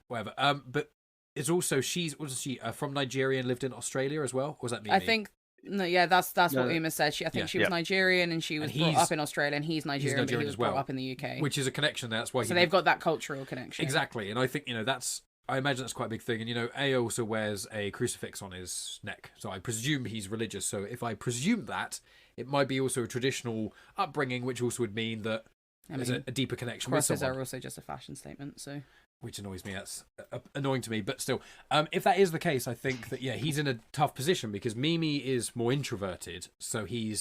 whatever. But it's also, wasn't she from Nigeria and lived in Australia as well? Or was that Mimi? I think, no, yeah, that's what Uma said. I think she was Nigerian and she was brought up in Australia, and he's Nigerian but he was brought up in the UK. Which is a connection, that's why. So they've got that cultural connection. Exactly, and I think, I imagine that's quite a big thing. And, A also wears a crucifix on his neck. So I presume he's religious. So if I presume that, it might be also a traditional upbringing, which also would mean that there's a deeper connection with someone. Crosses are also just a fashion statement, so... Which annoys me. That's annoying to me. But still, if that is the case, I think that, he's in a tough position because Mimi is more introverted. So he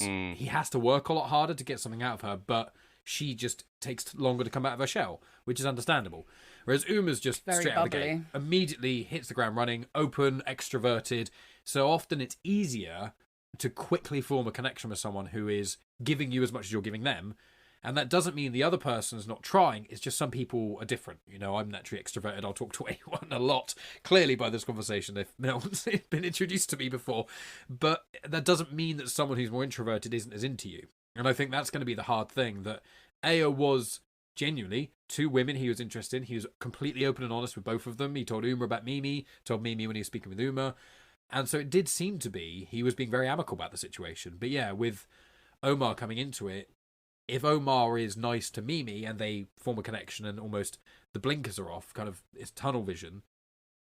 has to work a lot harder to get something out of her, but she just takes longer to come out of her shell, which is understandable. Whereas Uma's just very straight out of the bubbly. gate, immediately hits the ground running, open, extroverted. So often it's easier to quickly form a connection with someone who is giving you as much as you're giving them. And that doesn't mean the other person is not trying. It's just some people are different. I'm naturally extroverted. I'll talk to anyone a lot. Clearly by this conversation, if no one's been introduced to me before. But that doesn't mean that someone who's more introverted isn't as into you. And I think that's going to be the hard thing, that Ao was genuinely 2 women he was interested in. He was completely open and honest with both of them. He told Uma about Mimi, told Mimi when he was speaking with Uma. And so it did seem to be he was being very amicable about the situation. But yeah, with Omar coming into it, if Omar is nice to Mimi and they form a connection and almost the blinkers are off, kind of it's tunnel vision,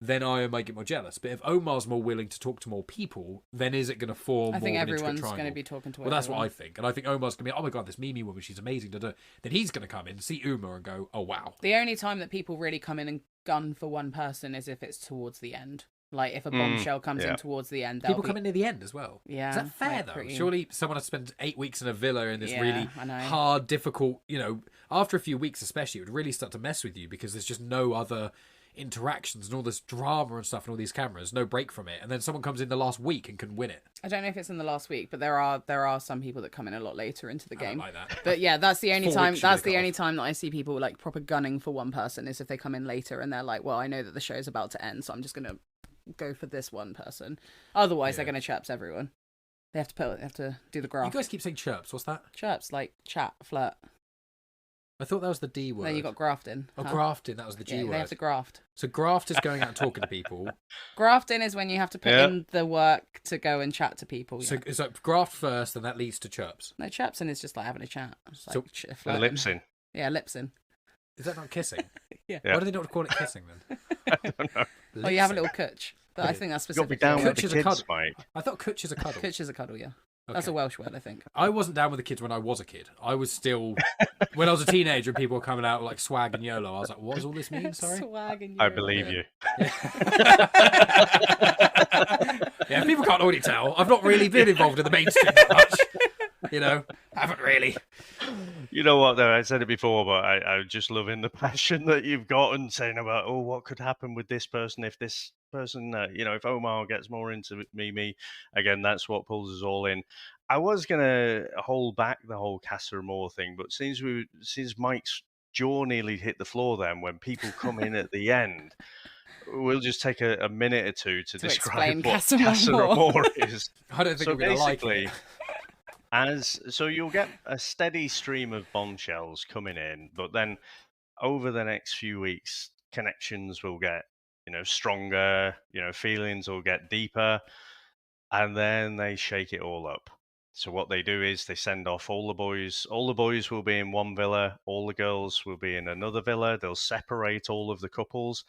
then I might get more jealous. But if Omar's more willing to talk to more people, then is it going to form? I think more of an everyone's intricate going to triangle? be talking to. Well, that's what I think, and I think Omar's going to be, oh my god, this Mimi woman, she's amazing. Then he's going to come in, see Uma, and go, oh wow. The only time that people really come in and gun for one person is if it's towards the end. Like if a bombshell comes in towards the end, people come in near the end as well. Yeah, is that fair though? Surely someone has spent 8 weeks in a villa in this really hard, difficult. After a few weeks, especially, it would really start to mess with you because there's just no other interactions and all this drama and stuff and all these cameras, no break from it. And then someone comes in the last week and can win it. I don't know if it's in the last week, but there are some people that come in a lot later into the game. I don't like that. But yeah, that's the only time. That's the only time that I see people like proper gunning for one person is if they come in later and they're like, well, I know that the show's about to end, so I'm just gonna go for this one person. Otherwise, they're gonna chirps everyone. They have to do the graph. You guys keep saying chirps. What's that? Chirps, like chat, flirt. I thought that was the D word. Then you got grafting. Oh, grafting. That was the G word. They have to graft. So graft is going out and talking to people. Grafting is when you have to put in the work to go and chat to people. So it's like graft first, and that leads to chirps. No, chirpsing is just like having a chat. It's like lipsing. Yeah, lipsing. Is that not kissing? Yeah. Why do they not call it kissing then? I don't know. Well, you have a little cutch. But I think that's specific. You'll be down with Cutch the is a kids, cuddle. Mike. I thought cutch is a cuddle. Cutch is a cuddle, yeah. Okay. That's a Welsh word, I think. I wasn't down with the kids when I was a kid. I was still, when I was a teenager and people were coming out like swag and YOLO, I was like, what does all this mean? Sorry? Swag and YOLO. I believe you. Yeah, people can't already tell. I've not really been involved in the mainstream that much. Haven't really. You know what, though? I said it before, but I just loving the passion that you've got and saying about, oh, what could happen with this person if this person, if Omar gets more into Mimi, again, that's what pulls us all in. I was going to hold back the whole Casa Amor thing, but since Mike's jaw nearly hit the floor then when people come in at the end, we'll just take a minute or two to describe what Casa Amor is. I don't think we're going to like it. So you'll get a steady stream of bombshells coming in, but then over the next few weeks, connections will get stronger, feelings will get deeper, and then they shake it all up. So what they do is they send off all the boys. All the boys will be in one villa. All the girls will be in another villa. They'll separate all of the couples,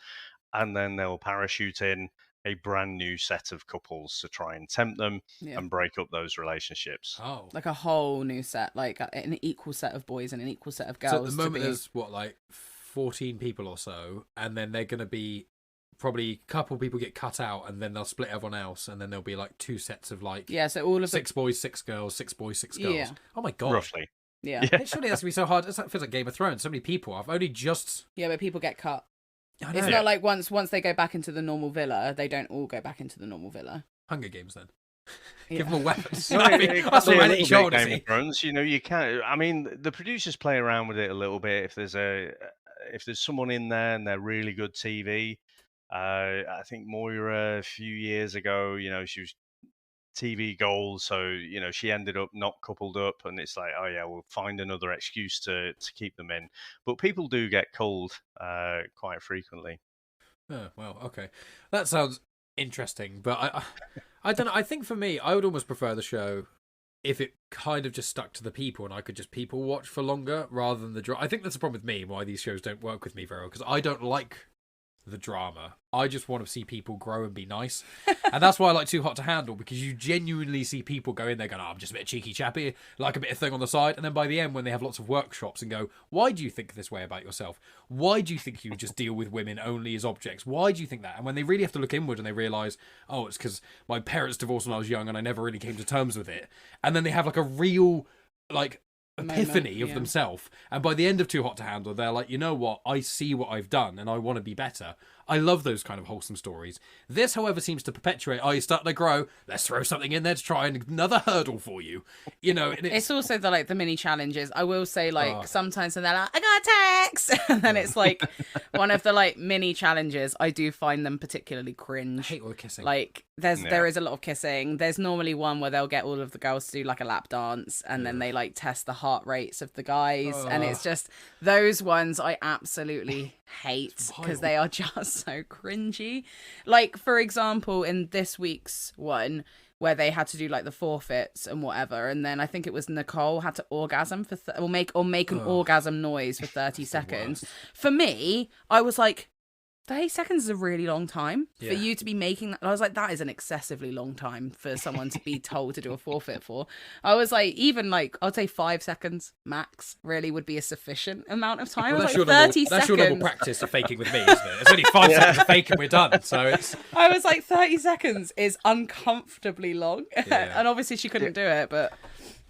and then they'll parachute in a brand new set of couples to try and tempt them and break up those relationships. Oh, like a whole new set, like an equal set of boys and an equal set of girls. So at the moment there's like 14 people or so, and then they're going to be probably a couple people get cut out, and then they'll split everyone else, and then there'll be like 2 sets of like so all of 6 boys, 6 girls, 6 boys, 6 girls. Yeah. Oh my god, roughly. Yeah. Surely it has to be so hard. It feels like Game of Thrones. So many people. I've only just. Yeah, but people get cut. I know. It's not like once they go back into the normal villa, they don't all go back into the normal villa. Hunger Games then. Yeah. Give them all weapons. Well, That's a already little bit showed. Game of Thrones. You can't. I mean, the producers play around with it a little bit. If there's someone in there and they're really good TV, I think Moira a few years ago, she was TV gold, so she ended up not coupled up, and it's like, oh yeah, we'll find another excuse to keep them in. But people do get cold quite frequently. Oh, well, okay, that sounds interesting, but I don't know. I think for me, I would almost prefer the show if it kind of just stuck to the people and I could just people watch for longer rather than the drama. I think that's the problem with me, why these shows don't work with me very well, because I don't like the drama. I just want to see people grow and be nice. And that's why I like Too Hot to Handle, because you genuinely see people go in there going, I'm just a bit cheeky chappy, like a bit of thing on the side. And then by the end, when they have lots of workshops and go, why do you think this way about yourself? Why do you think you just deal with women only as objects? Why do you think that? And when they really have to look inward and they realise, oh, it's because my parents divorced when I was young and I never really came to terms with it. And then they have like a real, like, epiphany of themselves, and by the end of Too Hot to Handle, they're like, you know what, I see what I've done and I want to be better. I love those kind of wholesome stories. This, however, seems to perpetuate, you're starting to grow, let's throw something in there to try and another hurdle for you, and it's also the mini challenges. I will say, sometimes when they're like, I got a text, and then it's like one of the mini challenges, I do find them particularly cringe. I hate all the kissing. There is a lot of kissing. There's normally one where they'll get all of the girls to do like a lap dance, and then they test the heart rates of the guys, and it's just those ones I absolutely hate because they are just so cringy. Like, for example, in this week's one where they had to do the forfeits and whatever, and then I think it was Nicole had to orgasm for or make an orgasm noise for 30 seconds. For me, I was like, 30 seconds is a really long time for you to be making that. I was like, that is an excessively long time for someone to be told to do a forfeit for. I was like, even I'd say 5 seconds max really would be a sufficient amount of time. Well, I was like, 30 seconds. That's your normal practice of faking with me, isn't it? It's only 5 seconds of faking, we're done. So it's. I was like, 30 seconds is uncomfortably long. And obviously she couldn't do it, but.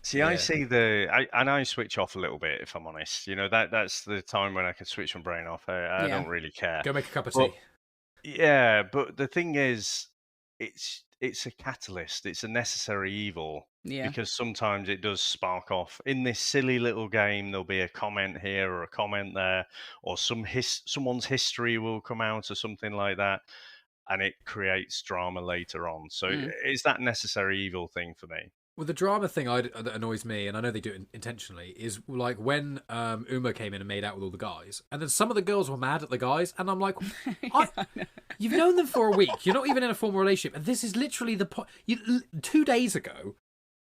See, I see I switch off a little bit, if I'm honest. That's the time when I can switch my brain off. I don't really care. Go make a cup of tea. Yeah, but the thing is, it's a catalyst. It's a necessary evil. Yeah. Because sometimes it does spark off. In this silly little game, there'll be a comment here or a comment there, or someone's history will come out or something like that, and it creates drama later on. So it's that necessary evil thing for me. Well, the drama thing that annoys me, and I know they do it intentionally, is when Uma came in and made out with all the guys, and then some of the girls were mad at the guys, and I'm like, you've known them for a week, you're not even in a formal relationship, and this is literally 2 days ago,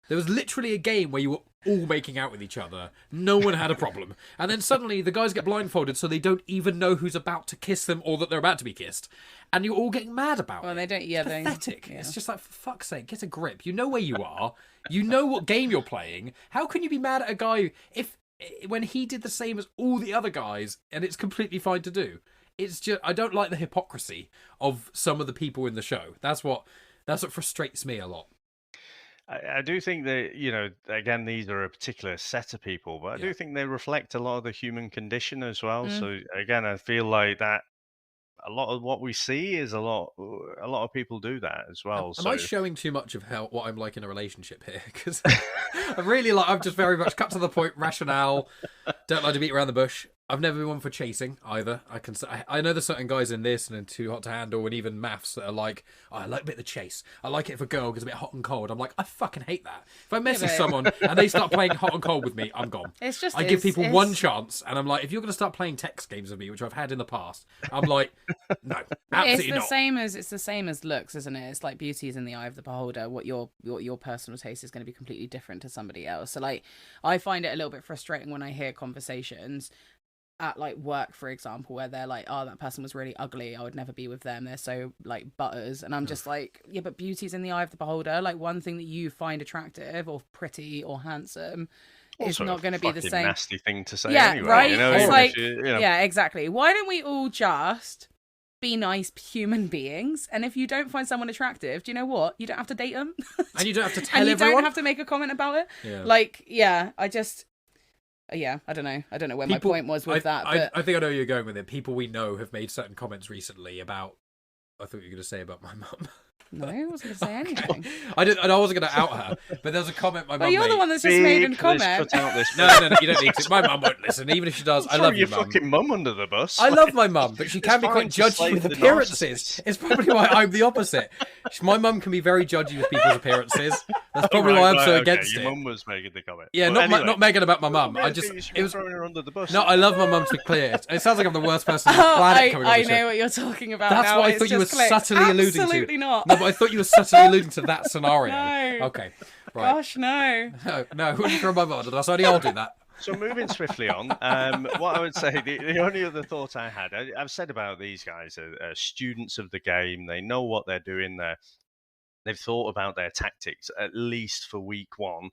there was literally a game where you were all making out with each other, no one had a problem, and then suddenly the guys get blindfolded so they don't even know who's about to kiss them or that they're about to be kissed, and you're all getting mad about it. Well, they don't. It's pathetic. It's just like, for fuck's sake, get a grip. You know where you are. You know what game you're playing. How can you be mad at a guy when he did the same as all the other guys and it's completely fine to do? It's just, I don't like the hypocrisy of some of the people in the show. That's what frustrates me a lot. I do think that, again, these are a particular set of people, but I do think they reflect a lot of the human condition as well. So again, I feel like that a lot of what we see is a lot of people do that as well. Am I showing too much of what I'm like in a relationship here? Because I'm just very much cut to the point, rationale, don't like to beat around the bush. I've never been one for chasing either. I know there's certain guys in this and in Too Hot to Handle and even Maths that are like, oh, I like a bit of the chase. I like it if a girl gets a bit hot and cold. I'm like, I fucking hate that. If I message someone and they start playing hot and cold with me, I'm gone. It's just I give people one chance, and I'm like, if you're going to start playing text games with me, which I've had in the past, I'm like, no, absolutely not. It's the same as looks, isn't it? It's like beauty is in the eye of the beholder. What your personal taste is going to be completely different to somebody else. So like, I find it a little bit frustrating when I hear conversations at like work, for example, where they're like, oh, that person was really ugly, I would never be with them, they're so like butters, and I'm just like, yeah, but beauty's in the eye of the beholder. Like, one thing that you find attractive or pretty or handsome is not going to be the same. Nasty thing to say, yeah, anyway, right? you know, It's like, you know. yeah, exactly. Why don't we all just be nice human beings, and if you don't find someone attractive, do you know what, you don't have to date them. And you don't have to tell and you everyone. don't have to make a comment about it. Like, I don't know where my point was with that. But I think I know where you're going with it. People we know have made certain comments recently about, I thought you were going to say about my mum. No, I wasn't going to say anything. I wasn't going to out her, but there's a comment my mum made. You're the one that's just made a comment. No, you don't need to. My mum won't listen, even if she does. I love your mum. fucking mum under the bus. I love my mum, but she can be quite judgy with appearances. It's probably why I'm the opposite. My mum can be very judgy with people's appearances. That's probably why I'm so against it. Your mum was making the comment. Yeah, not Megan about my mum. It was throwing her under the bus. No, I love my mum, to be clear. It sounds like I'm the worst person on the planet coming on I the know show. what you're talking about. That's now. what I It's thought you were just subtly alluding to. Absolutely not. No, but I thought you were subtly alluding to that scenario. No. Okay. Right. Gosh, no. No, wouldn't throw my mum under the bus. Only I'll do that. So moving swiftly on, what I would say, the only other thought I had, I've said about these guys are students of the game. They know what they're doing. They've thought about their tactics at least for week one,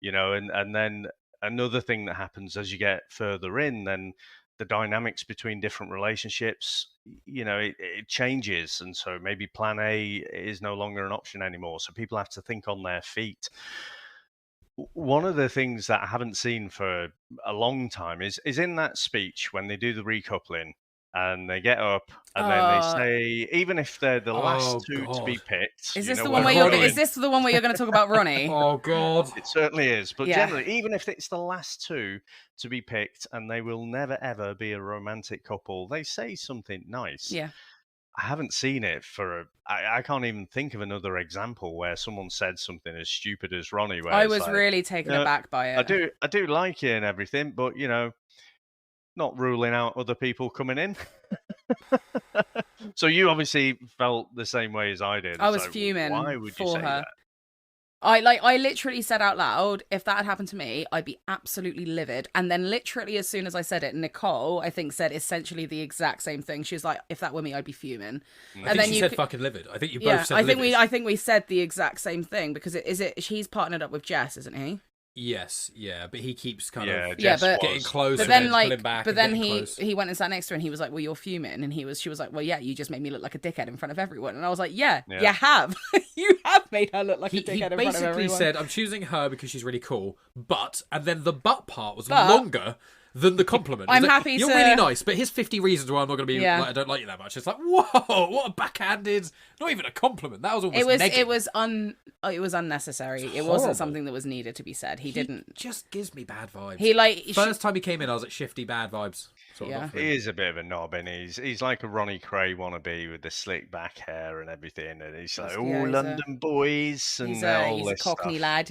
you know, and then another thing that happens as you get further in, then the dynamics between different relationships, you know, it changes. And so maybe plan A is no longer an option anymore. So people have to think on their feet. One of the things that I haven't seen for a long time is in that speech when they do the recoupling and they get up and then they say, even if they're the last two to be picked. Is this the one where you're going to talk about Ronnie? Oh, God. It certainly is. But generally, even if it's the last two to be picked and they will never, ever be a romantic couple, they say something nice. Yeah. I haven't seen it I can't even think of another example where someone said something as stupid as Ronnie. Where I was really taken aback by it. I do like you and everything, but, you know, not ruling out other people coming in. So you obviously felt the same way as I did. I was fuming. Why would you say that? I literally said out loud, if that had happened to me, I'd be absolutely livid. And then literally as soon as I said it, Nicole, I think, said essentially the exact same thing. She was like, if that were me, I'd be fuming. I think she said fucking livid. I think you both said livid. I think we said the exact same thing because he's partnered up with Jess, isn't he? Yes, yeah, but he keeps kind of getting close. But then, pulling back. But then he went and sat next to her, and he was like, "Well, you're fuming," and she was like, "Well, yeah, you just made me look like a dickhead in front of everyone." And I was like, "Yeah. You have, you have made her look like a dickhead in front of everyone." He basically said, "I'm choosing her because she's really cool," and then the but part was longer than the compliment. I'm like, happy You're really nice, but here's 50 reasons why I'm not going to be. Like, I don't like you that much. It's like, whoa, what a backhanded, not even a compliment. That was almost negative. It was unnecessary. It wasn't something that was needed to be said. He didn't. Just gives me bad vibes. First time he came in, I was at shifty bad vibes. He is a bit of a knob, and he's like a Ronnie Cray wannabe with the slick back hair and everything, and he's like, London boys, and he's all a this Cockney stuff. lad.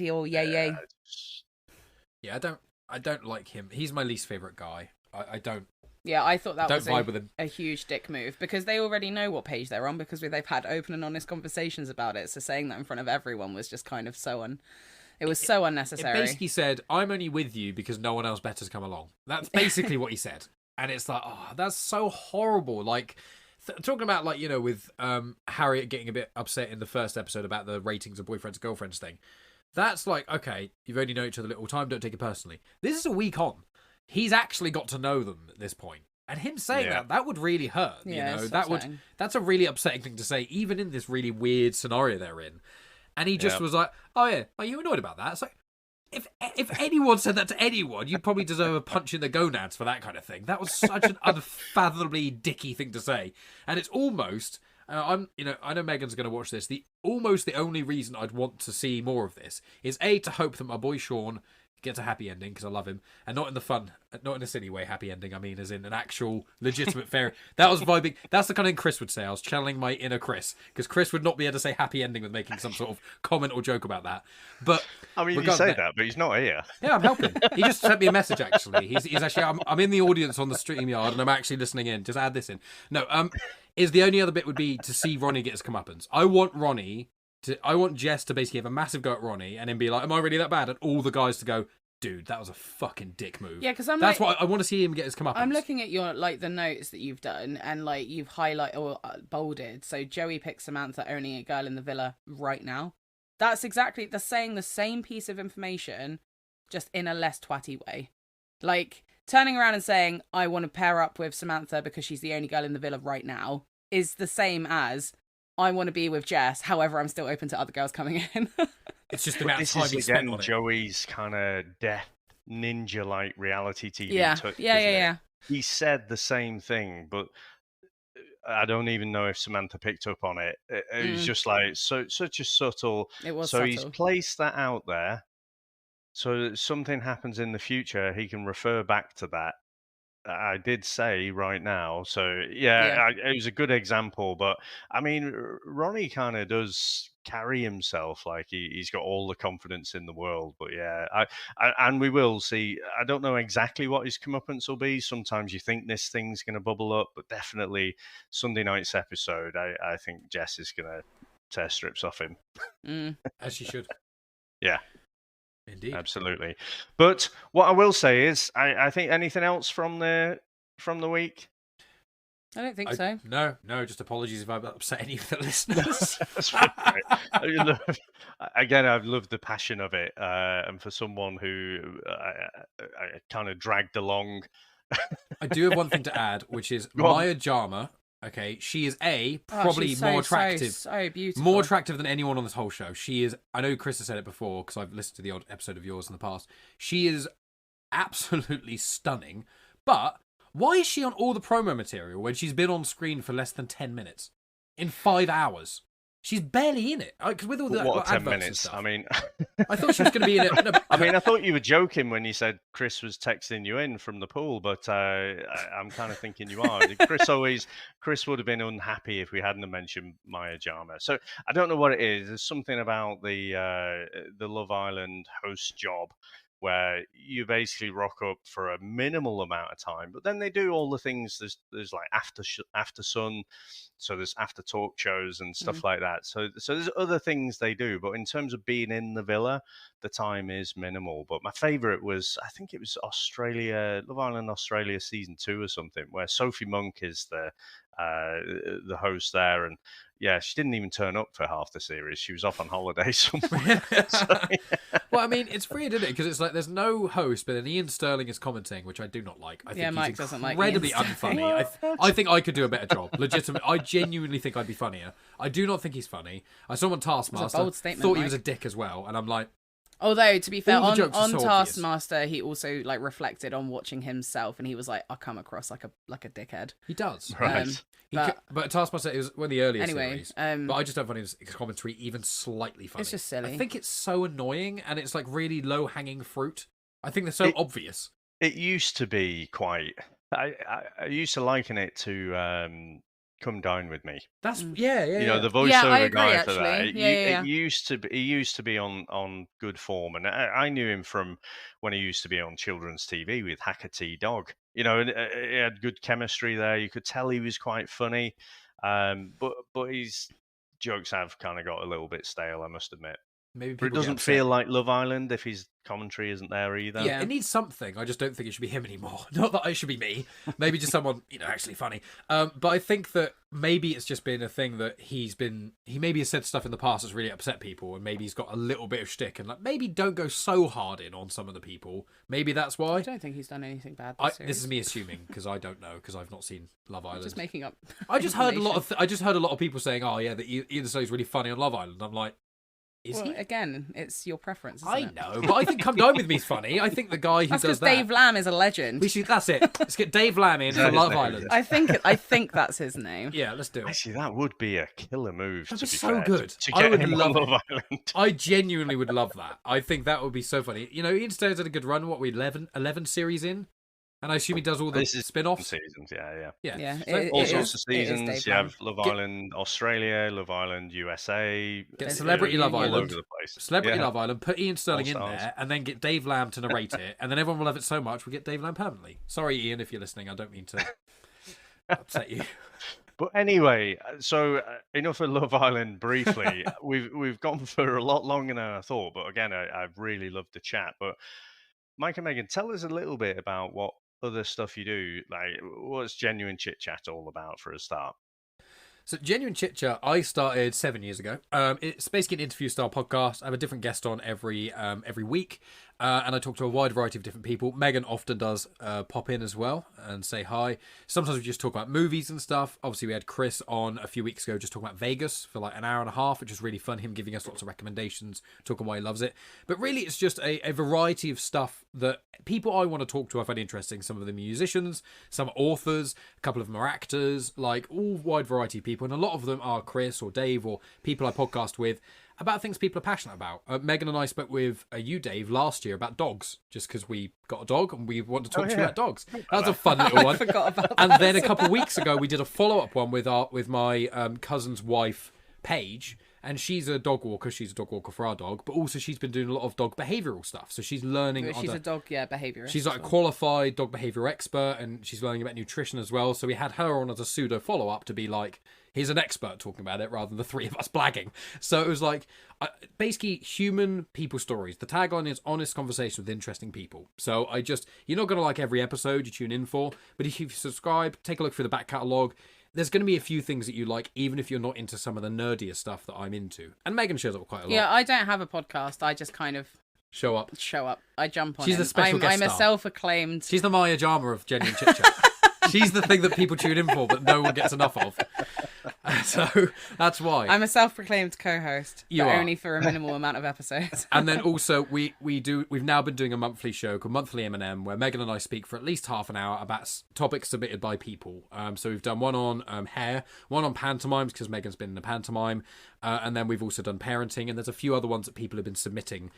Yeah. I don't like him. He's my least favourite guy. I don't. Yeah, I thought that was vibe with him. a huge dick move because they already know what page they're on because they've had open and honest conversations about it. So saying that in front of everyone was just kind of it was so unnecessary. It basically said, I'm only with you because no one else better's come along. That's basically what he said. And it's like, oh, that's so horrible. Like, talking about, like, you know, with Harriet getting a bit upset in the first episode about the ratings of boyfriends and girlfriends thing. That's like, okay, you've only known each other a little time, don't take it personally. This is a week on. He's actually got to know them at this point. And him saying that would really hurt. Yeah, you know, that's a really upsetting thing to say, even in this really weird scenario they're in. And he just was like, oh yeah, are you annoyed about that? It's like, if anyone said that to anyone, you'd probably deserve a punch in the gonads for that kind of thing. That was such an unfathomably dicky thing to say. And it's almost, I know Megan's going to watch this. Almost the only reason I'd want to see more of this is to hope that my boy Sean gets a happy ending because I love him, and not in a silly way happy ending. I mean, as in an actual legitimate fair. That was vibing. That's the kind of thing Chris would say. I was channeling my inner Chris, because Chris would not be able to say happy ending with making some sort of comment or joke about that. But I mean, you say that, but he's not here. yeah, I'm helping. He just sent me a message. Actually, he's actually. I'm in the audience on the StreamYard, and I'm actually listening in. Just add this in. No, is the only other bit would be to see Ronnie get his comeuppance. I want Jess to basically have a massive go at Ronnie and then be like, am I really that bad? And all the guys to go, dude, that was a fucking dick move. Yeah, because that's why I want to see him get his comeuppance. I'm looking at your the notes that you've done, and you've highlighted or bolded. So Joey picks Samantha owning a girl in the villa right now. That's exactly saying the same piece of information, just in a less twatty way. Turning around and saying, I want to pair up with Samantha because she's the only girl in the villa right now, is the same as, I want to be with Jess, however, I'm still open to other girls coming in. It's just the amount of time he spent on it. Joey's kind of death ninja-like reality TV touch. Yeah. He said the same thing, but I don't even know if Samantha picked up on it. It was just such a subtle. It was so subtle. He's placed that out there, so that something happens in the future, he can refer back to that. I did say right now, so it was a good example. But I mean, Ronnie kind of does carry himself like he's got all the confidence in the world. But and we will see. I don't know exactly what his comeuppance will be. Sometimes you think this thing's going to bubble up, but definitely Sunday night's episode, I think Jess is going to tear strips off him, as she should. Yeah. Indeed. Absolutely. But what I will say is, I think anything else from the week? I don't think so. No, just apologies if I've upset any of the listeners. That's right. Again, I've loved the passion of it. And for someone who I kind of dragged along. I do have one thing to add, which is Maya Jama. Okay, she is probably more attractive, so beautiful, more attractive than anyone on this whole show. She is. I know Chris has said it before because I've listened to the odd episode of yours in the past. She is absolutely stunning. But why is she on all the promo material when she's been on screen for less than 10 minutes in 5 hours? She's barely in it. Because with all the what 10 adverts and minutes? stuff, I mean, I thought she was going to be in it. I mean, I thought you were joking when you said Chris was texting you in from the pool, but I'm kind of thinking you are. Chris would have been unhappy if we hadn't mentioned Maya Jama. So I don't know what it is. There's something about the Love Island host job where you basically rock up for a minimal amount of time, but then they do all the things. There's like after sun, so there's after talk shows and stuff like that. So there's other things they do, but in terms of being in the villa, the time is minimal. But my favourite was, I think it was Love Island Australia season 2 or something, where Sophie Monk is the host there, and yeah, she didn't even turn up for half the series. She was off on holiday somewhere. Well, I mean, it's weird, isn't it? Because it's like there's no host, but then Ian Sterling is commenting, which I do not like. I think Mike he's doesn't like incredibly Ian unfunny. I think I could do a better job. Legitimately, I genuinely think I'd be funnier. I do not think he's funny. I saw him on Taskmaster. bold statement, thought Mike. he was a dick as well, and I'm like. Although, to be fair, All the on jokes are so Taskmaster, he also reflected on watching himself, and he was like, "I come across like a dickhead." He does, right? But Taskmaster is one of the earlier series. But I just don't find his commentary even slightly funny. It's just silly. I think it's so annoying, and it's like really low hanging fruit. I think they're so obvious. It used to be quite. I used to liken it to Come Dine With Me. That's yeah. You know, the voiceover guy for that. It used to be on good form, and I knew him from when he used to be on children's TV with Hackatee Dog. You know, and he had good chemistry there. You could tell he was quite funny, but his jokes have kind of got a little bit stale, I must admit. Maybe but it doesn't feel like Love Island if his commentary isn't there either. Yeah, it needs something. I just don't think it should be him anymore. Not that it should be me. Maybe just someone, actually funny. But I think that maybe it's just been a thing that he maybe has said stuff in the past that's really upset people, and maybe he's got a little bit of shtick, and maybe don't go so hard in on some of the people. Maybe that's why. I don't think he's done anything bad. This is me assuming because I don't know because I've not seen Love Island. Just making up. I just heard a lot of people saying, "Oh yeah, that Ian Stone is really funny on Love Island." I'm like. Is Well, he? again, it's your preference, isn't I it? know, but I think Come Dine With Me is funny. I think the guy who That's does because that. Dave Lamb is a legend. That's it. Let's get Dave Lamb in Is for that his Love name? Island. I think that's his name. Yeah, let's do it. Actually, that would be a killer move. That'd To be be so fair, good. to I get would him love on it. Love Island. I genuinely would love that. I think that would be so funny. You know, Ian Stone's had a good run. What, we 11 series in? And I assume he does all the This is spin-offs. seasons, yeah. Yeah, So All it sorts is- of it is seasons. Dave You Lamb. have Love Island Australia, Love Island USA. Get There's Celebrity Love Reunion. all Island. over the place. Celebrity Yeah. Love Island, put Ian Sterling in All-stars. there, and then get Dave Lamb to narrate it, and then everyone will love it so much, we get Dave Lamb permanently. Sorry, Ian, if you're listening, I don't mean to upset you. But anyway, so enough of Love Island briefly. we've gone for a lot longer than I thought, but again, I've really loved the chat. But Mike and Megan, tell us a little bit about what other stuff you do. Like, what's Genuine Chit-Chat all about for a start? So, Genuine Chit-Chat, I started 7 years ago. It's basically an interview-style podcast. I have a different guest on every week, and I talk to a wide variety of different people. Megan often does pop in as well and say hi. Sometimes we just talk about movies and stuff. Obviously, we had Chris on a few weeks ago just talking about Vegas for like an hour and a half, which was really fun. Him giving us lots of recommendations, talking why he loves it. But really, it's just a variety of stuff that people I want to talk to I find interesting. Some of them are musicians, some are authors, a couple of them are actors, like all wide variety of people. And a lot of them are Chris or Dave or people I podcast with about things people are passionate about. Megan and I spoke with you, Dave, last year about dogs, just because we got a dog and we want to talk to you about dogs. That was a fun little one. I forgot about that. And then a couple of weeks ago, we did a follow-up one with my cousin's wife, Paige, and she's a dog walker. She's a dog walker for our dog, but also she's been doing a lot of dog behavioural stuff. So she's learning. She's a dog, behaviourist. She's like a qualified dog behavioural expert, and she's learning about nutrition as well. So we had her on as a pseudo follow-up to be like, here's an expert talking about it rather than the three of us blagging. So it was like basically human people stories. The tagline is honest conversation with interesting people. So you're not going to like every episode you tune in for, but if you subscribe, take a look through the back catalogue. There's going to be a few things that you like, even if you're not into some of the nerdier stuff that I'm into. And Megan shows up quite a lot. Yeah, I don't have a podcast. I just kind of Show up. I jump on. She's the special guest I'm a star. self-acclaimed. She's the Maya Jama of Genuine Chit-Chat. She's the thing that people tune in for, but no one gets enough of. So that's why. I'm a self-proclaimed co-host, You but are. only for a minimal amount of episodes. And then also we've now been doing a monthly show called Monthly M&M, where Megan and I speak for at least half an hour about topics submitted by people. So we've done one on hair, one on pantomimes because Megan's been in a pantomime, and then we've also done parenting, and there's a few other ones that people have been submitting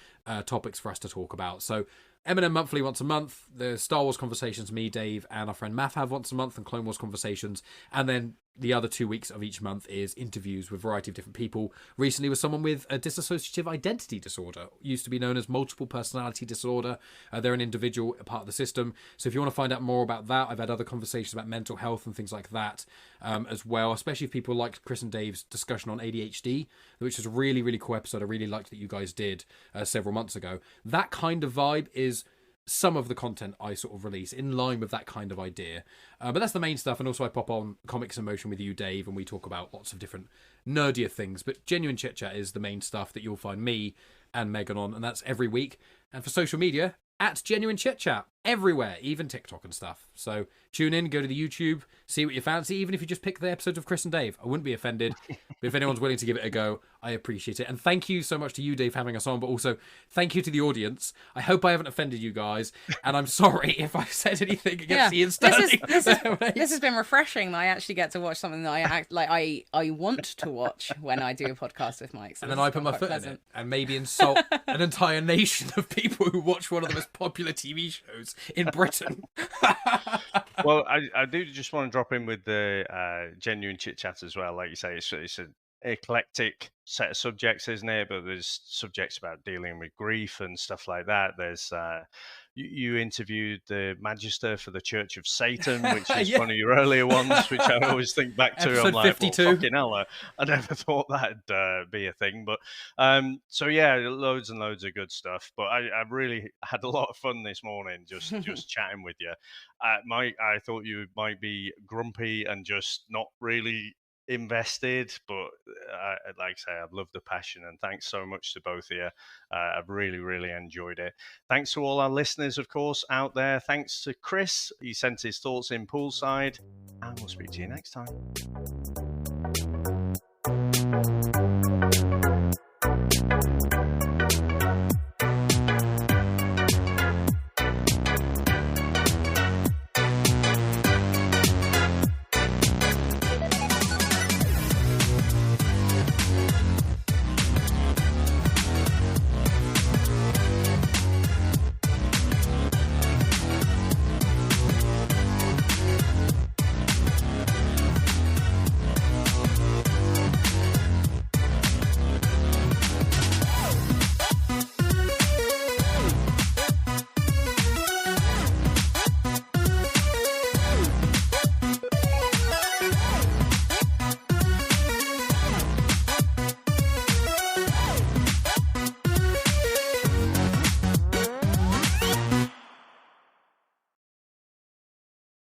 topics for us to talk about. So M&M Monthly once a month, the Star Wars Conversations, me, Dave, and our friend Math have once a month, and Clone Wars Conversations, and then the other 2 weeks of each month is interviews with a variety of different people. Recently was someone with a dissociative identity disorder, used to be known as multiple personality disorder. They're an individual, a part of the system. So if you want to find out more about that, I've had other conversations about mental health and things like that as well, especially if people like Chris and Dave's discussion on ADHD, which is a really, really cool episode. I really liked that you guys did several months ago. That kind of vibe is some of the content I sort of release in line with that kind of idea. But that's the main stuff. And also I pop on Comics in Motion with you, Dave, and we talk about lots of different nerdier things. But Genuine Chit-Chat is the main stuff that you'll find me and Megan on, and that's every week. And for social media, at Genuine Chit-Chat, everywhere, even TikTok and stuff. So tune in, go to the YouTube, see what you fancy, even if you just pick the episodes of Chris and Dave. I wouldn't be offended. But if anyone's willing to give it a go, I appreciate it. And thank you so much to you, Dave, for having us on, but also thank you to the audience. I hope I haven't offended you guys, and I'm sorry if I've said anything against Ian Sterling. This has been refreshing that I actually get to watch something that I want to watch when I do a podcast with Mike. So And then I put my foot in it and maybe insult an entire nation of people who watch one of the most popular TV shows in Britain. Well, I do just want to drop in with the Genuine Chit-Chat as well. Like you say, it's an eclectic set of subjects, isn't it? But there's subjects about dealing with grief and stuff like that. There's you interviewed the Magister for the Church of Satan, which is one of your earlier ones, which I always think back to. Episode I'm like, 52. well, fucking hell, I never thought that'd be a thing. But so yeah, loads and loads of good stuff. But I really had a lot of fun this morning just chatting with you. Mike, I thought you might be grumpy and just not really invested, but like I say, I've loved the passion, and thanks so much to both of you. I've really enjoyed it. Thanks to all our listeners, of course, out there. Thanks to Chris, he sent his thoughts in poolside, and we'll speak to you next time.